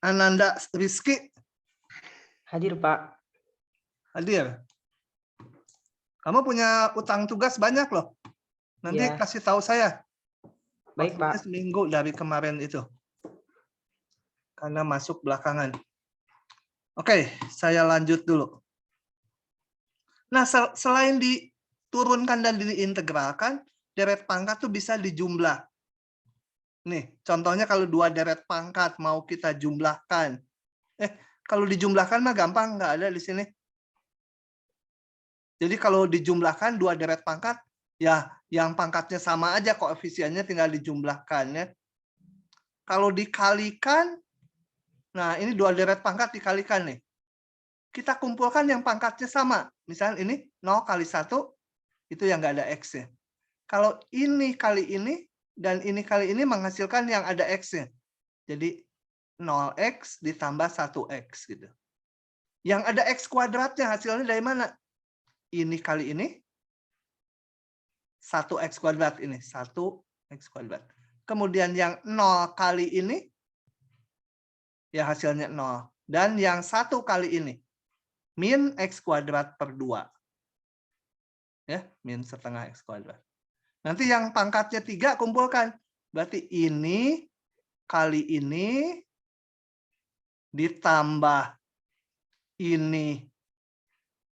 Ananda Rizky? Hadir, Pak. Hadir. Kamu punya utang tugas banyak loh. Nanti Iya. kasih tahu saya. Baik, Waktunya Pak. seminggu dari kemarin itu. Karena masuk belakangan. Oke, saya lanjut dulu. Nah, selain diturunkan dan diintegralkan, deret pangkat tuh bisa dijumlah. Nih, contohnya kalau 2 deret pangkat mau kita jumlahkan. Kalau dijumlahkan mah gampang, nggak ada di sini. Jadi kalau dijumlahkan 2 deret pangkat, ya yang pangkatnya sama aja, koefisiennya tinggal dijumlahkan ya. Kalau dikalikan, nah ini 2 deret pangkat dikalikan nih. Kita kumpulkan yang pangkatnya sama. Misalnya ini 0 kali 1, itu yang nggak ada X-nya. Kalau ini kali ini, dan ini kali ini menghasilkan yang ada X-nya. Jadi 0X ditambah 1X. Gitu. Yang ada X kuadratnya hasilnya dari mana? Ini kali ini, 1X kuadrat ini. 1X kuadrat. Kemudian yang 0 kali ini, ya hasilnya 0. Dan yang 1 kali ini, min X kuadrat per 2. Ya, min setengah X kuadrat. Nanti yang pangkatnya 3 kumpulkan. Berarti ini kali ini ditambah ini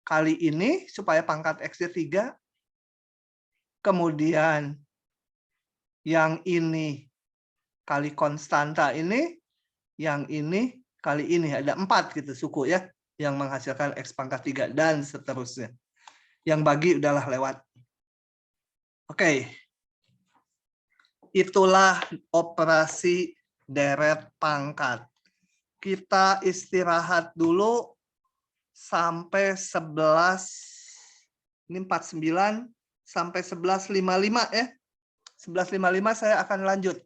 kali ini supaya pangkat X-nya 3. Kemudian yang ini kali konstanta ini yang ini kali ini ada 4 gitu suku ya yang menghasilkan X pangkat 3 dan seterusnya. Yang bagi udahlah lewat. Oke. Itulah operasi deret pangkat. Kita istirahat dulu sampai 11, ini 49 sampai 11.55 ya. 11.55 saya akan lanjut.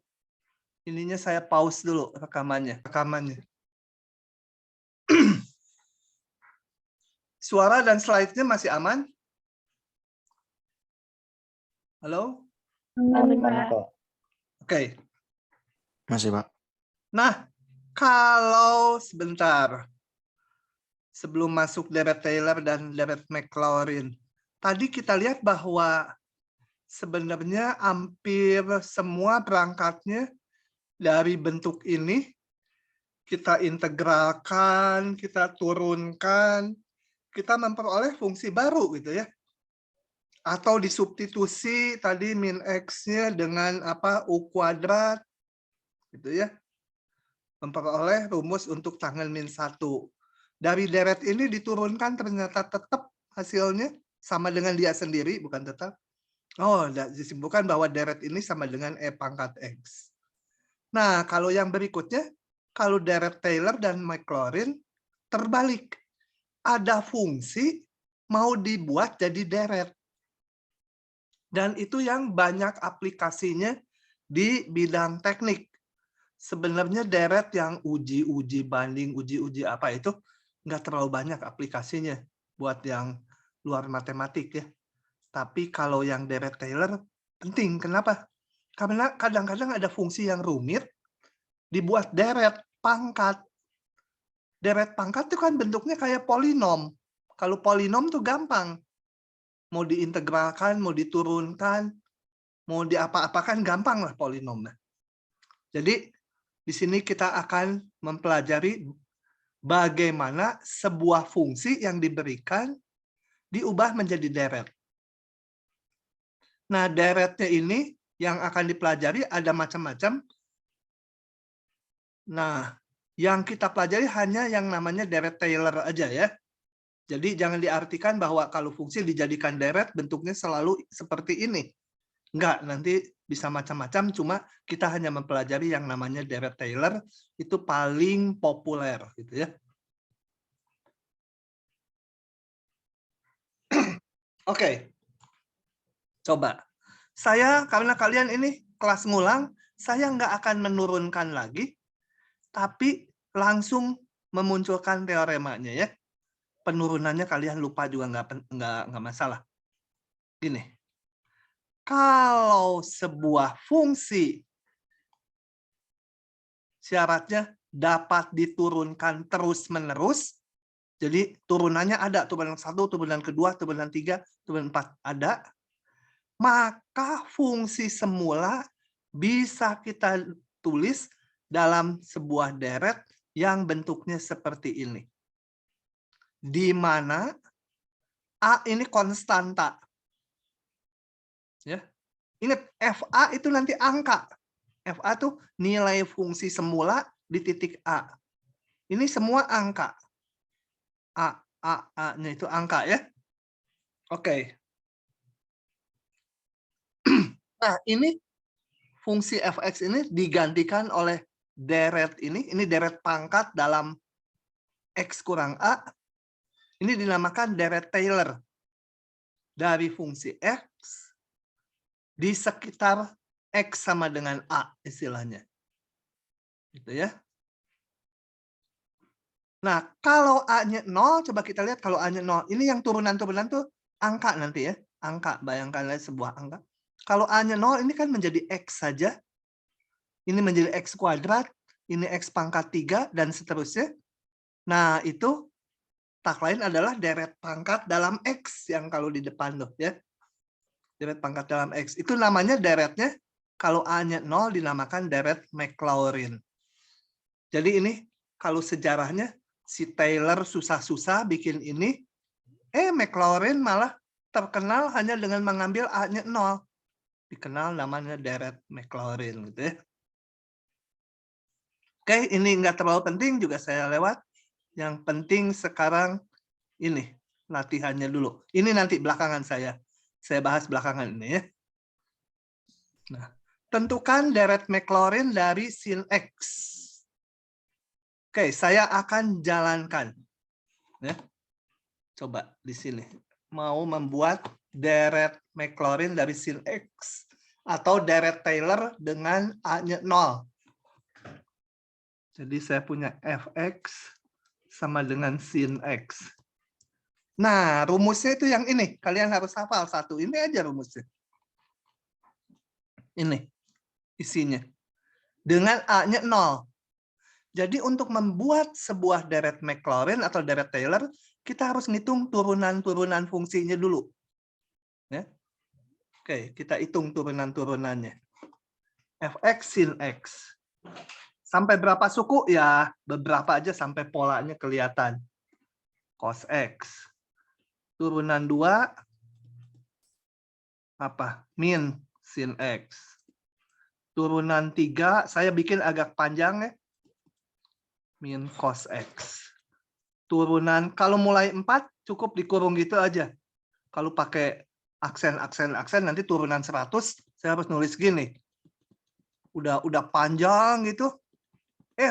Ininya saya pause dulu rekamannya. Suara dan slide-nya masih aman? Halo? Oke. Masih, Pak. Nah, kalau sebentar sebelum masuk deret Taylor dan deret Maclaurin, tadi kita lihat bahwa sebenarnya hampir semua perangkatnya dari bentuk ini kita integralkan, kita turunkan, kita memperoleh fungsi baru gitu ya. Atau disubstitusi tadi min X-nya dengan apa U kuadrat gitu ya. Memperoleh rumus untuk tanggal min 1. Dari deret ini diturunkan ternyata tetap hasilnya sama dengan dia sendiri, bukan tetap. Oh, disimpulkan bahwa deret ini sama dengan E pangkat X. Nah, kalau yang berikutnya, kalau deret Taylor dan Maclaurin terbalik. Ada fungsi mau dibuat jadi deret. Dan itu yang banyak aplikasinya di bidang teknik. Sebenarnya deret yang uji-uji banding, uji-uji apa itu nggak terlalu banyak aplikasinya buat yang luar matematik ya. Tapi kalau yang deret Taylor penting. Kenapa? Karena kadang-kadang ada fungsi yang rumit dibuat deret pangkat. Deret pangkat itu kan bentuknya kayak polinom. Kalau polinom tuh gampang. Mau diintegralkan, mau diturunkan, mau diapa-apakan gampang lah polinomnya. Jadi di sini kita akan mempelajari bagaimana sebuah fungsi yang diberikan diubah menjadi deret. Nah, deretnya ini yang akan dipelajari ada macam-macam. Nah, yang kita pelajari hanya yang namanya deret Taylor aja ya. Jadi jangan diartikan bahwa kalau fungsi dijadikan deret bentuknya selalu seperti ini. Enggak, nanti bisa macam-macam, cuma kita hanya mempelajari yang namanya deret Taylor, itu paling populer gitu ya. Oke. Coba. Saya, karena kalian ini kelas ngulang, saya nggak akan menurunkan lagi, tapi langsung memunculkan teoremanya ya. Penurunannya kalian lupa juga nggak masalah. Gini, kalau sebuah fungsi syaratnya dapat diturunkan terus-menerus, jadi turunannya ada, turunan 1, turunan kedua, turunan 3, turunan 4 ada, maka fungsi semula bisa kita tulis dalam sebuah deret yang bentuknya seperti ini. Di mana A ini konstanta. Ya. Ingat, FA itu nanti angka. FA itu nilai fungsi semula di titik A. Ini semua angka. A-nya itu angka ya. Oke. Nah, ini fungsi fx ini digantikan oleh deret ini deret pangkat dalam X kurang A. Ini dinamakan deret Taylor dari fungsi X di sekitar X sama dengan A istilahnya. Gitu ya. Nah, kalau A-nya 0, coba kita lihat kalau A-nya 0. Ini yang turunan-turunan tuh angka nanti ya. Angka, bayangkan sebuah angka. Kalau A-nya 0, ini kan menjadi X saja. Ini menjadi X kuadrat, ini X pangkat 3, dan seterusnya. Nah, itu tak lain adalah deret pangkat dalam X yang kalau di depan tuh ya. Deret pangkat dalam X. Itu namanya deretnya, kalau A-nya 0 dinamakan deret Maclaurin. Jadi ini kalau sejarahnya, si Taylor susah-susah bikin ini, Maclaurin malah terkenal hanya dengan mengambil A-nya 0. Dikenal namanya deret Maclaurin gitu ya. Oke, ini nggak terlalu penting juga saya lewat. Yang penting sekarang ini latihannya dulu. Ini nanti belakangan saya bahas belakangan ini ya. Nah, tentukan deret Maclaurin dari sin X. Oke, saya akan jalankan. Ya. Coba di sini. Mau membuat deret Maclaurin dari sin X. Atau deret Taylor dengan A-nya 0. Jadi saya punya fx sama dengan sin X. Nah, rumusnya itu yang ini. Kalian harus hafal satu. Ini aja rumusnya. Ini isinya. Dengan A-nya 0. Jadi untuk membuat sebuah deret Maclaurin atau deret Taylor, kita harus ngitung turunan-turunan fungsinya dulu. Ya. Oke, kita hitung turunan-turunannya. Fx sin X. Sampai berapa suku? Ya, beberapa aja sampai polanya kelihatan. Cos X. Turunan 2, apa? Min sin X. Turunan 3, saya bikin agak panjang ya. Min cos X. Turunan, kalau mulai 4, cukup dikurung gitu aja. Kalau pakai aksen nanti turunan 100, saya harus nulis gini. Udah panjang gitu.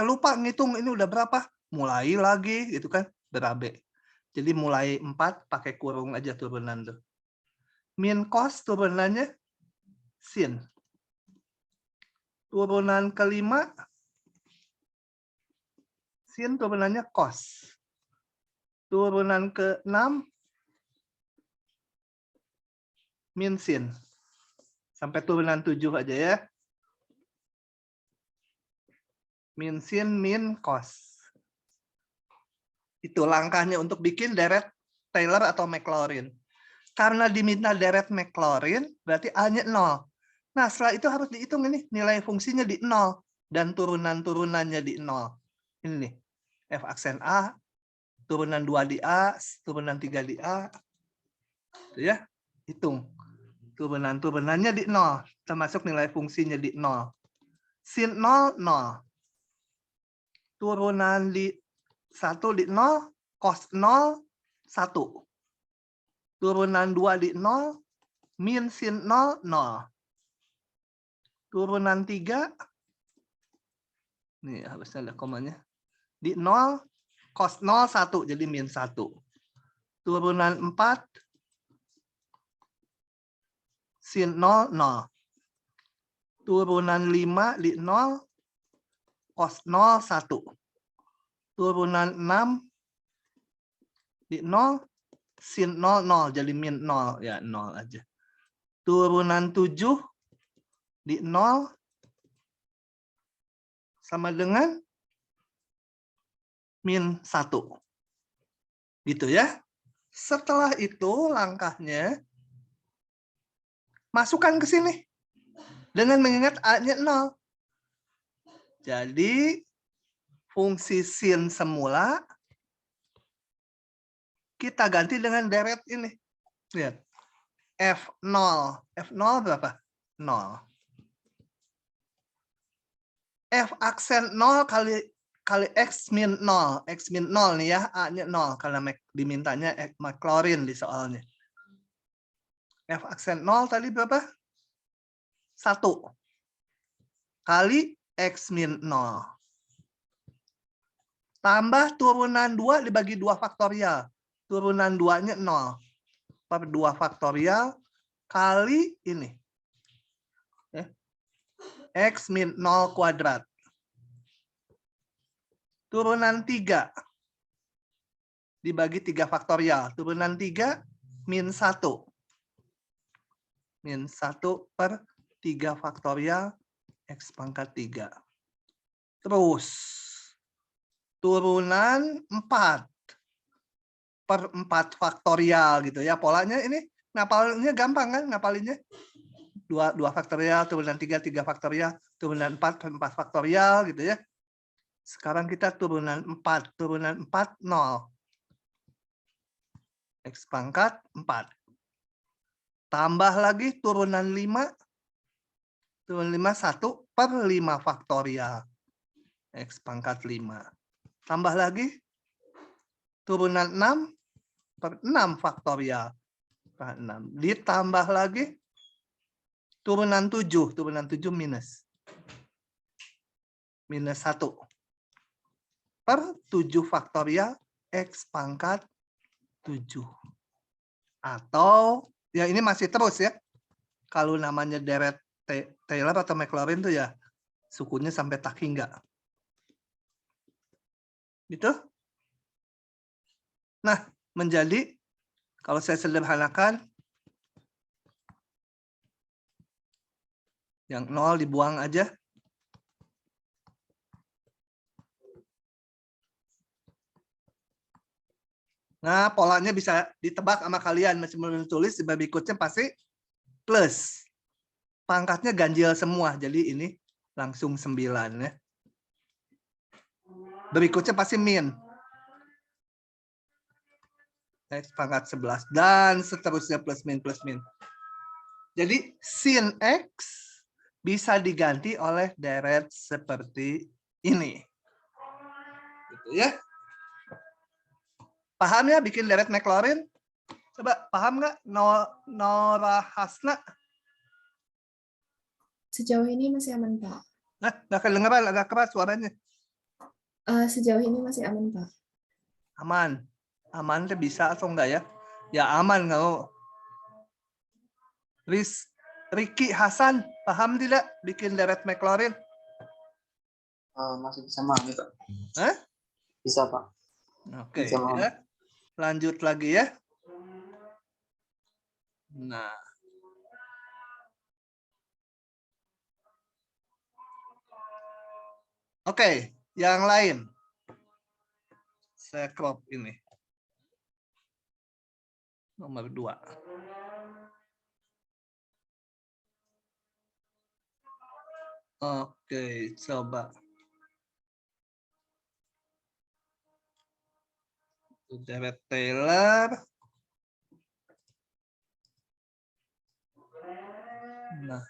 Lupa ngitung ini udah berapa? Mulai lagi gitu kan, berabe. Jadi mulai 4 pakai kurung aja turunan tuh. Min cos turunannya sin. Turunan kelima sin turunannya cos. Turunan ke-6 min sin. Sampai turunan 7 aja ya. Min sin, min cos. Itu langkahnya untuk bikin deret Taylor atau Maclaurin. Karena diminta deret Maclaurin, berarti A-nya 0. Nah, setelah itu harus dihitung ini, nilai fungsinya di 0. Dan turunan-turunannya di 0. Ini nih, F aksen A, turunan 2 di A, turunan 3 di A. Itu ya, hitung. Turunan-turunannya di 0, termasuk nilai fungsinya di 0. Sin 0, 0. Turunan di 1 di 0, cos 0, 1. Turunan 2 di 0, min sin 0, 0. Turunan 3, nih harusnya ada komanya, di 0, cos 0, 1, jadi min 1. Turunan 4, sin 0, 0. Turunan 5 di 0, cos 0, 1. Turunan 6 di 0, sin 0, 0. Jadi min 0. Ya, 0 aja. Turunan 7 di 0 sama dengan min 1. Gitu ya. Setelah itu langkahnya masukkan ke sini. Dengan mengingat A-nya 0. Jadi fungsi sin semula kita ganti dengan deret ini. Lihat. F0. F0 berapa? 0. F aksen 0 kali X min 0. X min 0 nih ya. A-nya 0. Karena dimintanya Maclaurin di soalnya. F aksen 0 tadi berapa? 1. Kali X min 0. Tambah turunan 2 dibagi 2 faktorial. Turunan 2-nya 0. Per 2 faktorial kali ini. X min 0 kuadrat. Turunan 3 dibagi 3 faktorial. Turunan 3 min 1. Min 1 per 3 faktorial X pangkat 3. Terus turunan 4 per 4 faktorial gitu ya. Polanya ini ngapalnya gampang kan ngapalinnya? 2 faktorial, turunan 3 faktorial, turunan 4 per 4 faktorial gitu ya. Sekarang kita turunan 4, 0. X pangkat 4. Tambah lagi turunan 5. Turunan 5 1 per 5 faktorial. X pangkat 5. Tambah lagi turunan 6 per 6 faktorial. 6. Ditambah lagi turunan 7. Turunan 7 minus. Minus 1. Per 7 faktorial X pangkat 7. Atau, ya ini masih terus ya. Kalau namanya deret Taylor atau Maclaurin tuh ya sukunya sampai tak hingga. Gitu. Nah, menjadi kalau saya sederhanakan yang 0 dibuang aja. Nah, polanya bisa ditebak sama kalian. Masih belum tulis, di bab berikutnya pasti plus. Pangkatnya ganjil semua, jadi ini langsung 9 ya. Berikutnya pasti min. X pangkat 11 dan seterusnya plus min plus min. Jadi sin X bisa diganti oleh deret seperti ini. Gitu ya. Paham ya bikin deret Maclaurin? Coba paham nggak Nora Hasna? Sejauh ini masih aman, Pak. Nah, nggak kedengeran, agak keras suaranya. Sejauh ini masih aman, Pak. Aman. Aman tuh bisa atau enggak ya? Ya aman nggak? Ricky Hasan, paham tidak bikin deret Maclaurin? Masih bisa memahami, Pak. Hah? Bisa, Pak. Oke, Bisa, Mam. ya. Lanjut lagi ya. Nah. Oke, yang lain. Saya crop ini. Nomor 2. Oke, coba. Deret Taylor. Nah.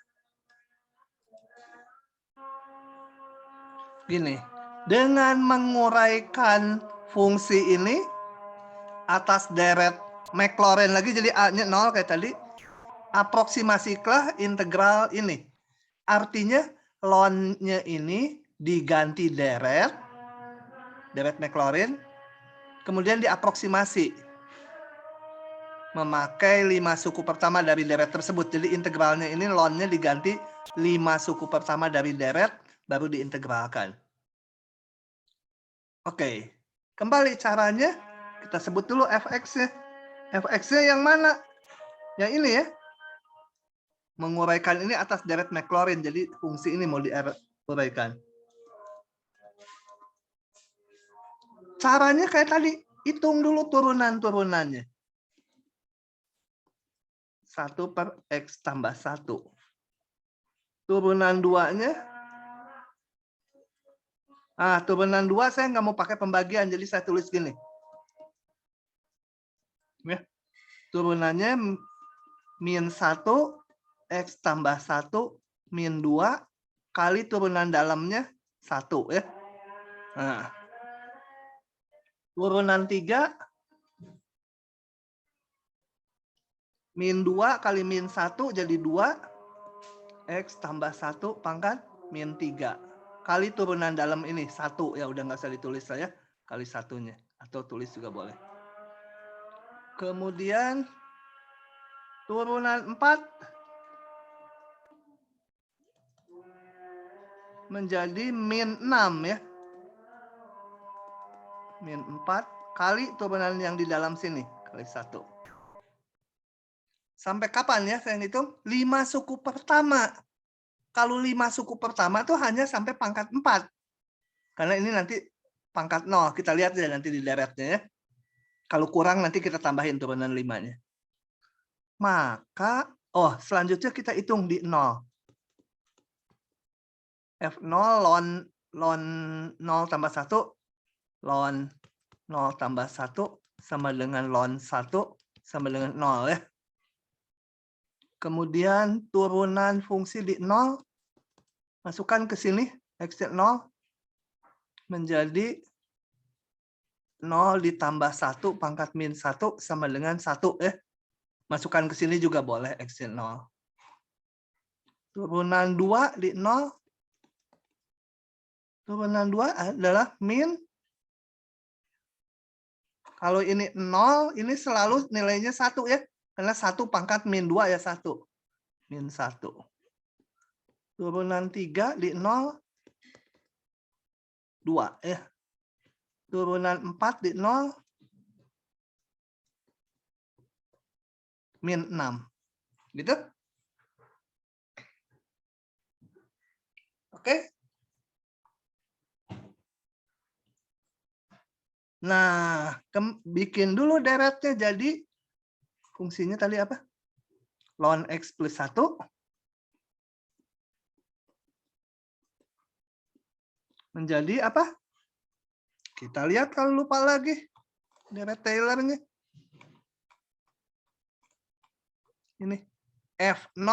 Gini, dengan menguraikan fungsi ini atas deret Maclaurin lagi jadi A-nya 0 kayak tadi. Aproksimasilah integral ini. Artinya ln-nya ini diganti deret Maclaurin, kemudian diaproksimasi memakai 5 suku pertama dari deret tersebut. Jadi integralnya ini ln-nya diganti 5 suku pertama dari deret baru diintegralkan. Oke, kembali caranya kita sebut dulu fx-nya. Fx-nya yang mana? Yang ini ya. Menguraikan ini atas deret Maclaurin. Jadi fungsi ini mau diuraikan. Caranya kayak tadi. Hitung dulu turunan-turunannya. 1 per X tambah 1. Turunan 2-nya. Turunan 2 saya nggak mau pakai pembagian. Jadi saya tulis gini. Ya. Turunannya min 1. X tambah 1 min 2 kali turunan dalamnya 1 ya. Nah. Turunan 3 min 2 kali min 1 jadi 2 X tambah 1 pangkat min 3 kali turunan dalam ini 1 ya udah nggak usah ditulis saya kali satunya atau tulis juga boleh. Kemudian turunan 4 menjadi min 6 ya. Min 4 kali turunan yang di dalam sini kali 1. Sampai kapan ya saya hitung? 5 suku pertama. Kalau 5 suku pertama tuh hanya sampai pangkat 4. Karena ini nanti pangkat 0. Kita lihat ya nanti di deretnya ya. Kalau kurang nanti kita tambahin turunan 5-nya. Maka, selanjutnya kita hitung di 0. F0 ln 0 tambah 1 ln 0 tambah 1 sama dengan ln 1 sama dengan 0 ya. Kemudian turunan fungsi di 0 masukkan ke sini X-nya 0 menjadi 0 ditambah 1 pangkat min 1 sama dengan 1. Masukkan ke sini juga boleh X-nya 0. Turunan 2 di 0. Turunan 2 adalah min. Kalau ini 0, ini selalu nilainya 1 ya. Karena 1 pangkat min 2 ya 1. Min 1. Turunan 3 di 0. 2 ya. Turunan 4 di 0. Min 6. Gitu? Oke. Nah, bikin dulu deretnya. Jadi fungsinya tadi apa? Ln X plus 1. Menjadi apa? Kita lihat kalau lupa lagi. Deret Taylor-nya. Ini. F0,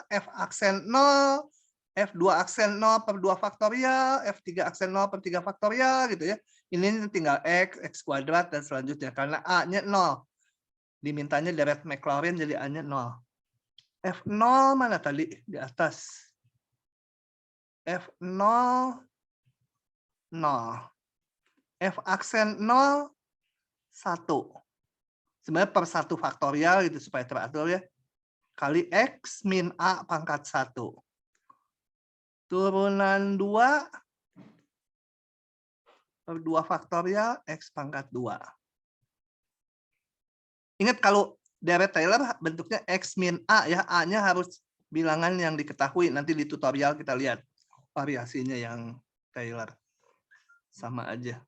F aksen 0, F2 aksen 0 per 2 faktorial, F3 aksen 0 per 3 faktorial gitu ya. Ini tinggal X, X kuadrat, dan selanjutnya. Karena A-nya 0. Dimintanya deret Maclaurin jadi A-nya 0. F0 mana tadi? Di atas. F0, 0. F aksen 0, 1. Sebenarnya per 1 faktorial gitu supaya teratur ya. Kali X min A pangkat 1. Turunan 2 per 2 faktorial X pangkat 2. Ingat kalau deret Taylor bentuknya X min A ya. A-nya harus bilangan yang diketahui. Nanti di tutorial kita lihat variasinya yang Taylor. Sama aja.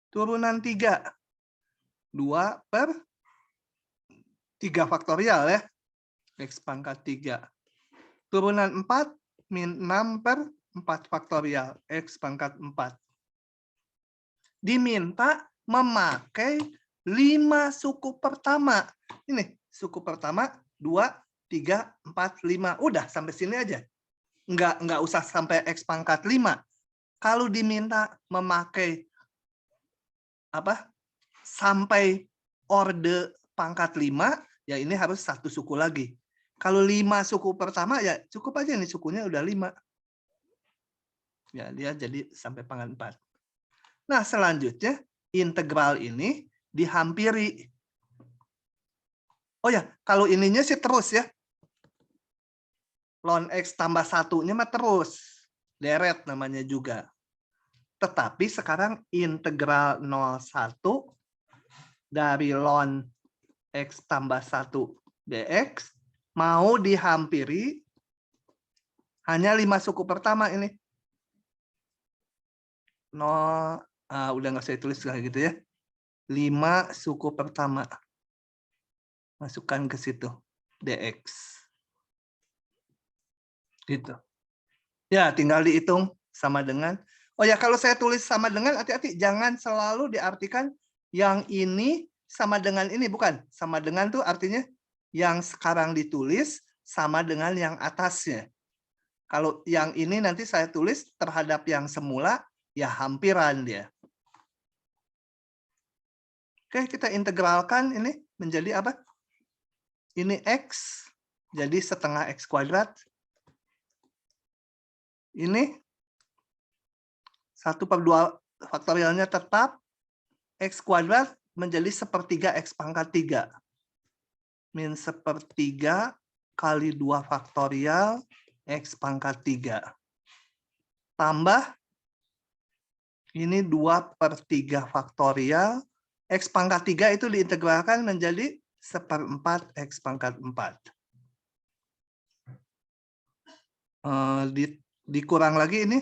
Turunan 3. 2 per 3 faktorial ya. X pangkat 3. Turunan 4 min 6 per 4 faktorial. X pangkat 4. Diminta memakai 5 suku pertama. Ini suku pertama 2, 3, 4, 5. Udah sampai sini aja. Nggak usah sampai X pangkat 5. Kalau diminta memakai apa? Sampai orde pangkat 5, ya ini harus 1 suku lagi. Kalau 5 suku pertama ya cukup aja nih sukunya udah 5. Ya dia jadi sampai pangkat 4. Nah, selanjutnya integral ini dihampiri. Oh ya, kalau ininya sih terus ya. Ln X tambah 1-nya mah terus. Deret namanya juga. Tetapi sekarang integral 01 dari ln X tambah 1 dx mau dihampiri hanya 5 suku pertama ini. 0, udah nggak saya tulis kayak gitu ya. 5 suku pertama. Masukkan ke situ. dx. Gitu. Ya, tinggal dihitung sama dengan. Oh ya, kalau saya tulis sama dengan, hati-hati. Jangan selalu diartikan yang ini sama dengan ini. Bukan. Sama dengan tuh artinya yang sekarang ditulis sama dengan yang atasnya. Kalau yang ini nanti saya tulis terhadap yang semula, ya hampiran dia. Oke, kita integralkan ini menjadi apa? Ini X, jadi setengah X kuadrat. Ini 1/2 faktorialnya tetap. X kuadrat menjadi 1/3 X pangkat 3. Min 1/3 kali 2 faktorial X pangkat 3. Tambah ini 2/3 faktorial. X pangkat 3 itu diintegralkan menjadi 1/4 X pangkat 4. Dikurang lagi ini.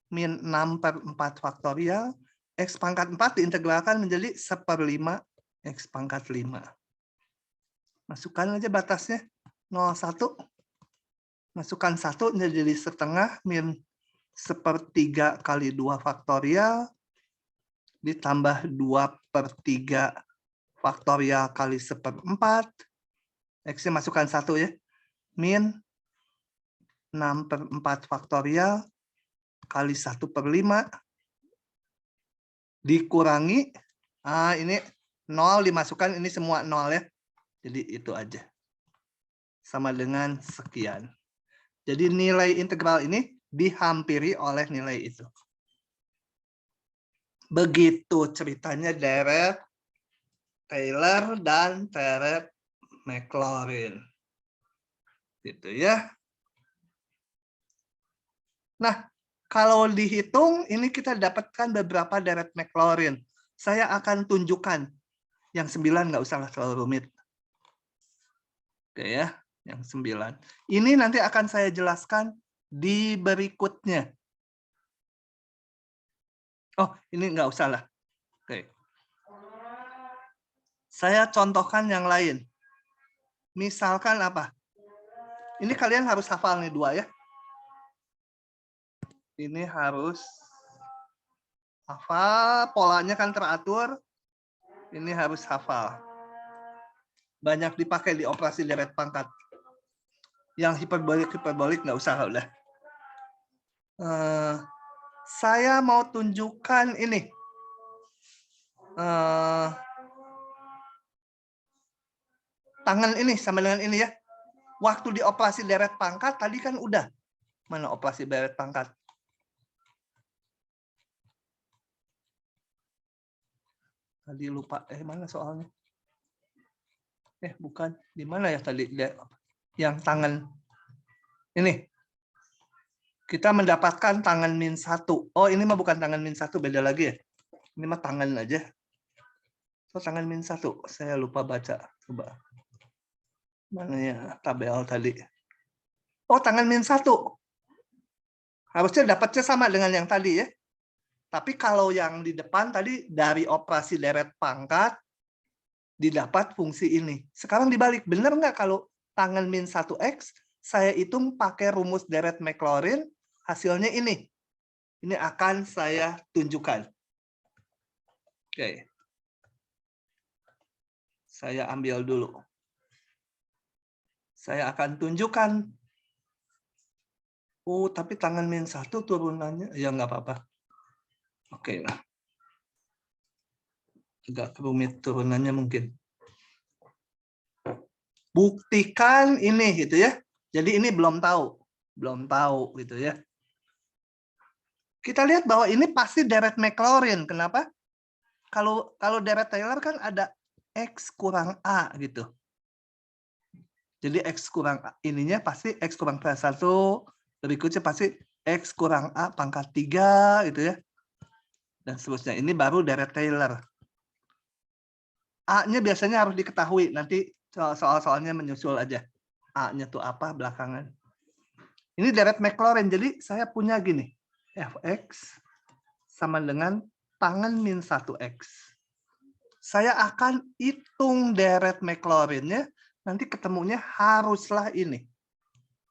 Min 6/4 faktorial. X pangkat 4 diintegralkan menjadi 1/5 X pangkat 5. Masukkan aja batasnya. 0,1. Masukkan 1 jadi setengah min 1/3 kali 2 faktorial ditambah 2/3 faktorial kali 1/4. X-nya masukkan 1 ya. Min 6/4 faktorial kali 1/5 dikurangi, ini 0 dimasukkan, ini semua 0 ya. Jadi itu aja. Sama dengan sekian. Jadi nilai integral ini dihampiri oleh nilai itu. Begitu ceritanya deret Taylor dan deret Maclaurin. Gitu ya. Nah, kalau dihitung, ini kita dapatkan beberapa deret Maclaurin. Saya akan tunjukkan. Yang 9 nggak usah terlalu rumit. Oke ya, yang 9. Ini nanti akan saya jelaskan di berikutnya. Oh, ini nggak usah lah. Oke. Saya contohkan yang lain. Misalkan apa? Ini kalian harus hafal nih 2 ya. Ini harus hafal, polanya kan teratur. Ini harus hafal. Banyak dipakai di operasi deret pangkat. Yang hiperbolik nggak usah udah. Saya mau tunjukkan ini. Tangan ini sama dengan ini ya. Waktu di operasi deret pangkat tadi kan udah. Mana operasi deret pangkat? Tadi lupa, mana soalnya? Bukan, di mana ya tadi? Yang tangan. Ini. Kita mendapatkan tangan -1. Oh, ini mah bukan tangan -1, beda lagi ya. Ini mah tangan aja. So, tangan -1. Saya lupa baca. Coba. Mana ya tabel tadi? Oh, tangan -1. Harusnya dapatnya sama dengan yang tadi ya. Tapi kalau yang di depan tadi dari operasi deret pangkat didapat fungsi ini. Sekarang dibalik, benar nggak kalau tangan -1x saya hitung pakai rumus deret Maclaurin, hasilnya ini. Ini akan saya tunjukkan. Oke. Saya ambil dulu. Saya akan tunjukkan. Oh, tapi tangan -1 turunannya, ya nggak apa-apa. Oke lah. Agak rumit turunannya mungkin. Buktikan ini gitu ya. Jadi ini belum tahu gitu ya. Kita lihat bahwa ini pasti deret Maclaurin. Kenapa? Kalau deret Taylor kan ada X kurang A gitu. Jadi X kurang A ininya pasti X kurang +1, berikutnya pasti X kurang A pangkat 3 gitu ya. Dan seterusnya. Ini baru deret Taylor. A-nya biasanya harus diketahui. Nanti soal-soalnya menyusul aja. A-nya tuh apa belakangan. Ini deret Maclaurin. Jadi saya punya gini. Fx sama dengan tangan -1x. Saya akan hitung deret Maclaurinnya. Nanti ketemunya haruslah ini.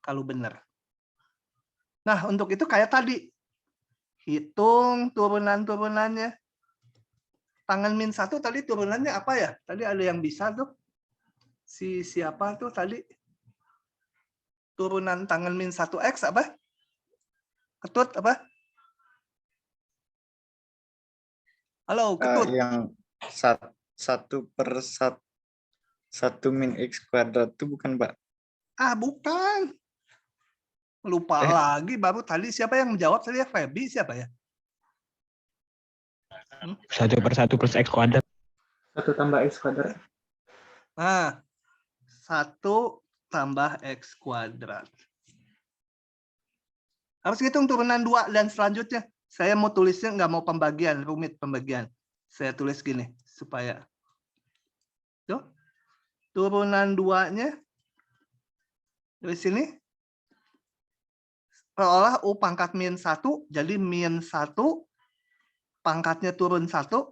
Kalau benar. Nah, untuk itu kayak tadi. Hitung turunan-turunannya. Tangan -1 tadi turunannya apa ya? Tadi ada yang bisa tuh. Siapa tuh tadi? Turunan tangan -1x apa? Ketut apa? Halo, Ketut. Yang 1/1 min x kuadrat itu bukan, Pak? Bukan. Lupa lagi, baru tadi siapa yang menjawab tadi ya? Feby siapa ya? 1/1 plus x kuadrat. 1 tambah x kuadrat. Nah, 1 tambah x kuadrat. Harus hitung turunan 2 dan selanjutnya. Saya mau tulisnya nggak mau pembagian, rumit pembagian. Saya tulis gini, supaya. Tuh. Turunan 2-nya. Dari sini. Seolah U pangkat -1, jadi -1. Pangkatnya turun 1.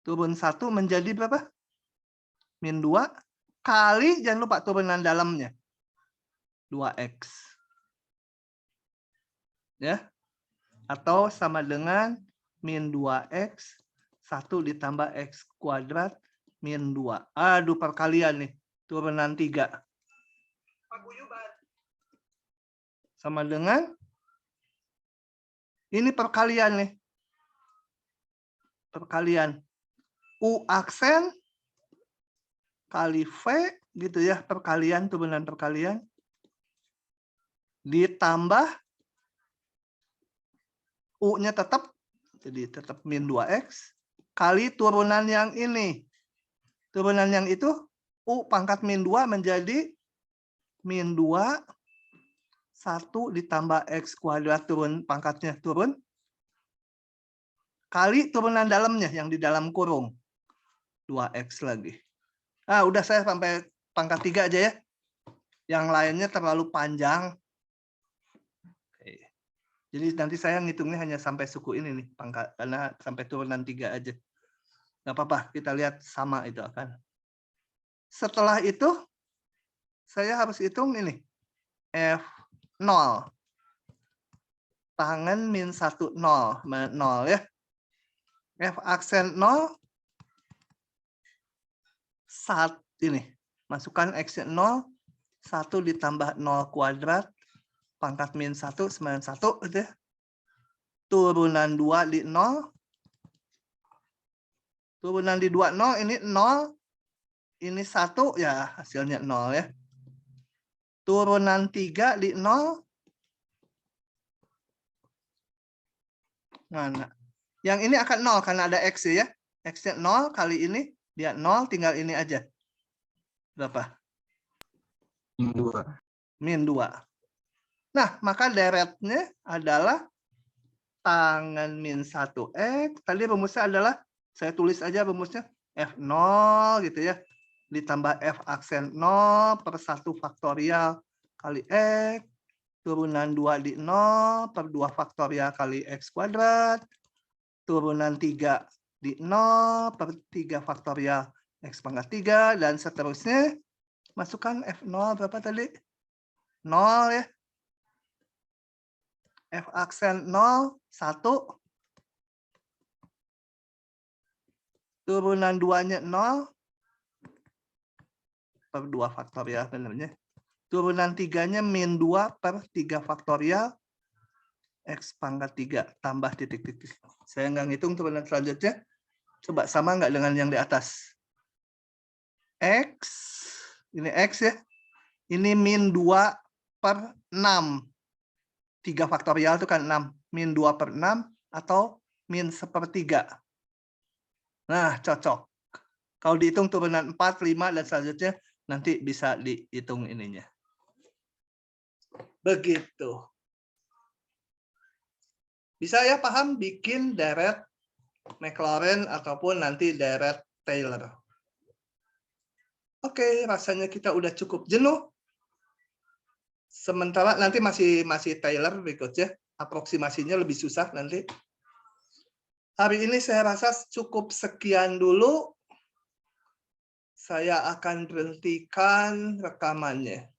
Turun 1 menjadi berapa? -2 kali, jangan lupa turunan dalamnya. 2x. Ya. Atau sama dengan -2x, 1 ditambah x kuadrat, -2. Aduh, perkalian nih. Turunan 3. Sama dengan ini perkalian nih. perkalian U aksen kali V gitu ya, perkalian, turunan perkalian, ditambah U-nya tetap, jadi tetap min 2X, kali turunan yang ini. Turunan yang itu, U pangkat min 2 menjadi min 2, 1 ditambah X kuadrat turun, pangkatnya turun, kali turunan dalamnya yang di dalam kurung. 2X lagi. Ah, udah saya sampai pangkat 3 aja ya. Yang lainnya terlalu panjang. Oke. Jadi nanti saya ngitungnya hanya sampai suku ini nih, pangkat, karena sampai turunan 3 aja. Nggak apa-apa, kita lihat sama itu akan. Setelah itu, saya harus hitung ini. F0. Tangan min 1, 0 ya. F aksen 0, 1 ini. Masukkan X 0, 1 ditambah 0 kuadrat, pangkat min 1, 91. Gitu ya. Turunan 2 di 0. Turunan di 2, 0, ini 0. Ini 1, ya hasilnya 0 ya. Turunan 3 di 0. Nah, yang ini akan 0 karena ada X ya. X-nya 0 kali ini, dia 0, tinggal ini aja. Berapa? Min 2. Min 2. Nah, maka deretnya adalah tangan min 1X. Tadi rumusnya adalah, saya tulis aja rumusnya, F0 gitu ya. Ditambah F aksen 0 per 1 faktorial kali X. Turunan 2 di 0 per 2 faktorial kali X kuadrat. Turunan 3 di 0 per 3 faktorial X pangkat 3. Dan seterusnya. Masukkan F0 berapa tadi? 0 ya. F aksen 0, 1. Turunan 2-nya 0. Per 2 faktorial benernya. Turunan 3-nya min 2 per 3 faktorial X pangkat 3 tambah titik-titik. Saya nggak ngitung turunan selanjutnya. Coba sama nggak dengan yang di atas? X, ini X ya. Ini min 2 per 6. 3 faktorial itu kan 6. Min 2 per 6 atau min 1/3. Nah, cocok. Kalau dihitung turunan 4, 5, dan selanjutnya, nanti bisa dihitung ininya. Begitu. Bisa ya paham bikin deret Maclaurin ataupun nanti deret Taylor. Oke, rasanya kita udah cukup jenuh. Sementara nanti masih Taylor berikutnya. Aproksimasinya lebih susah nanti. Hari ini saya rasa cukup sekian dulu. Saya akan berhentikan rekamannya.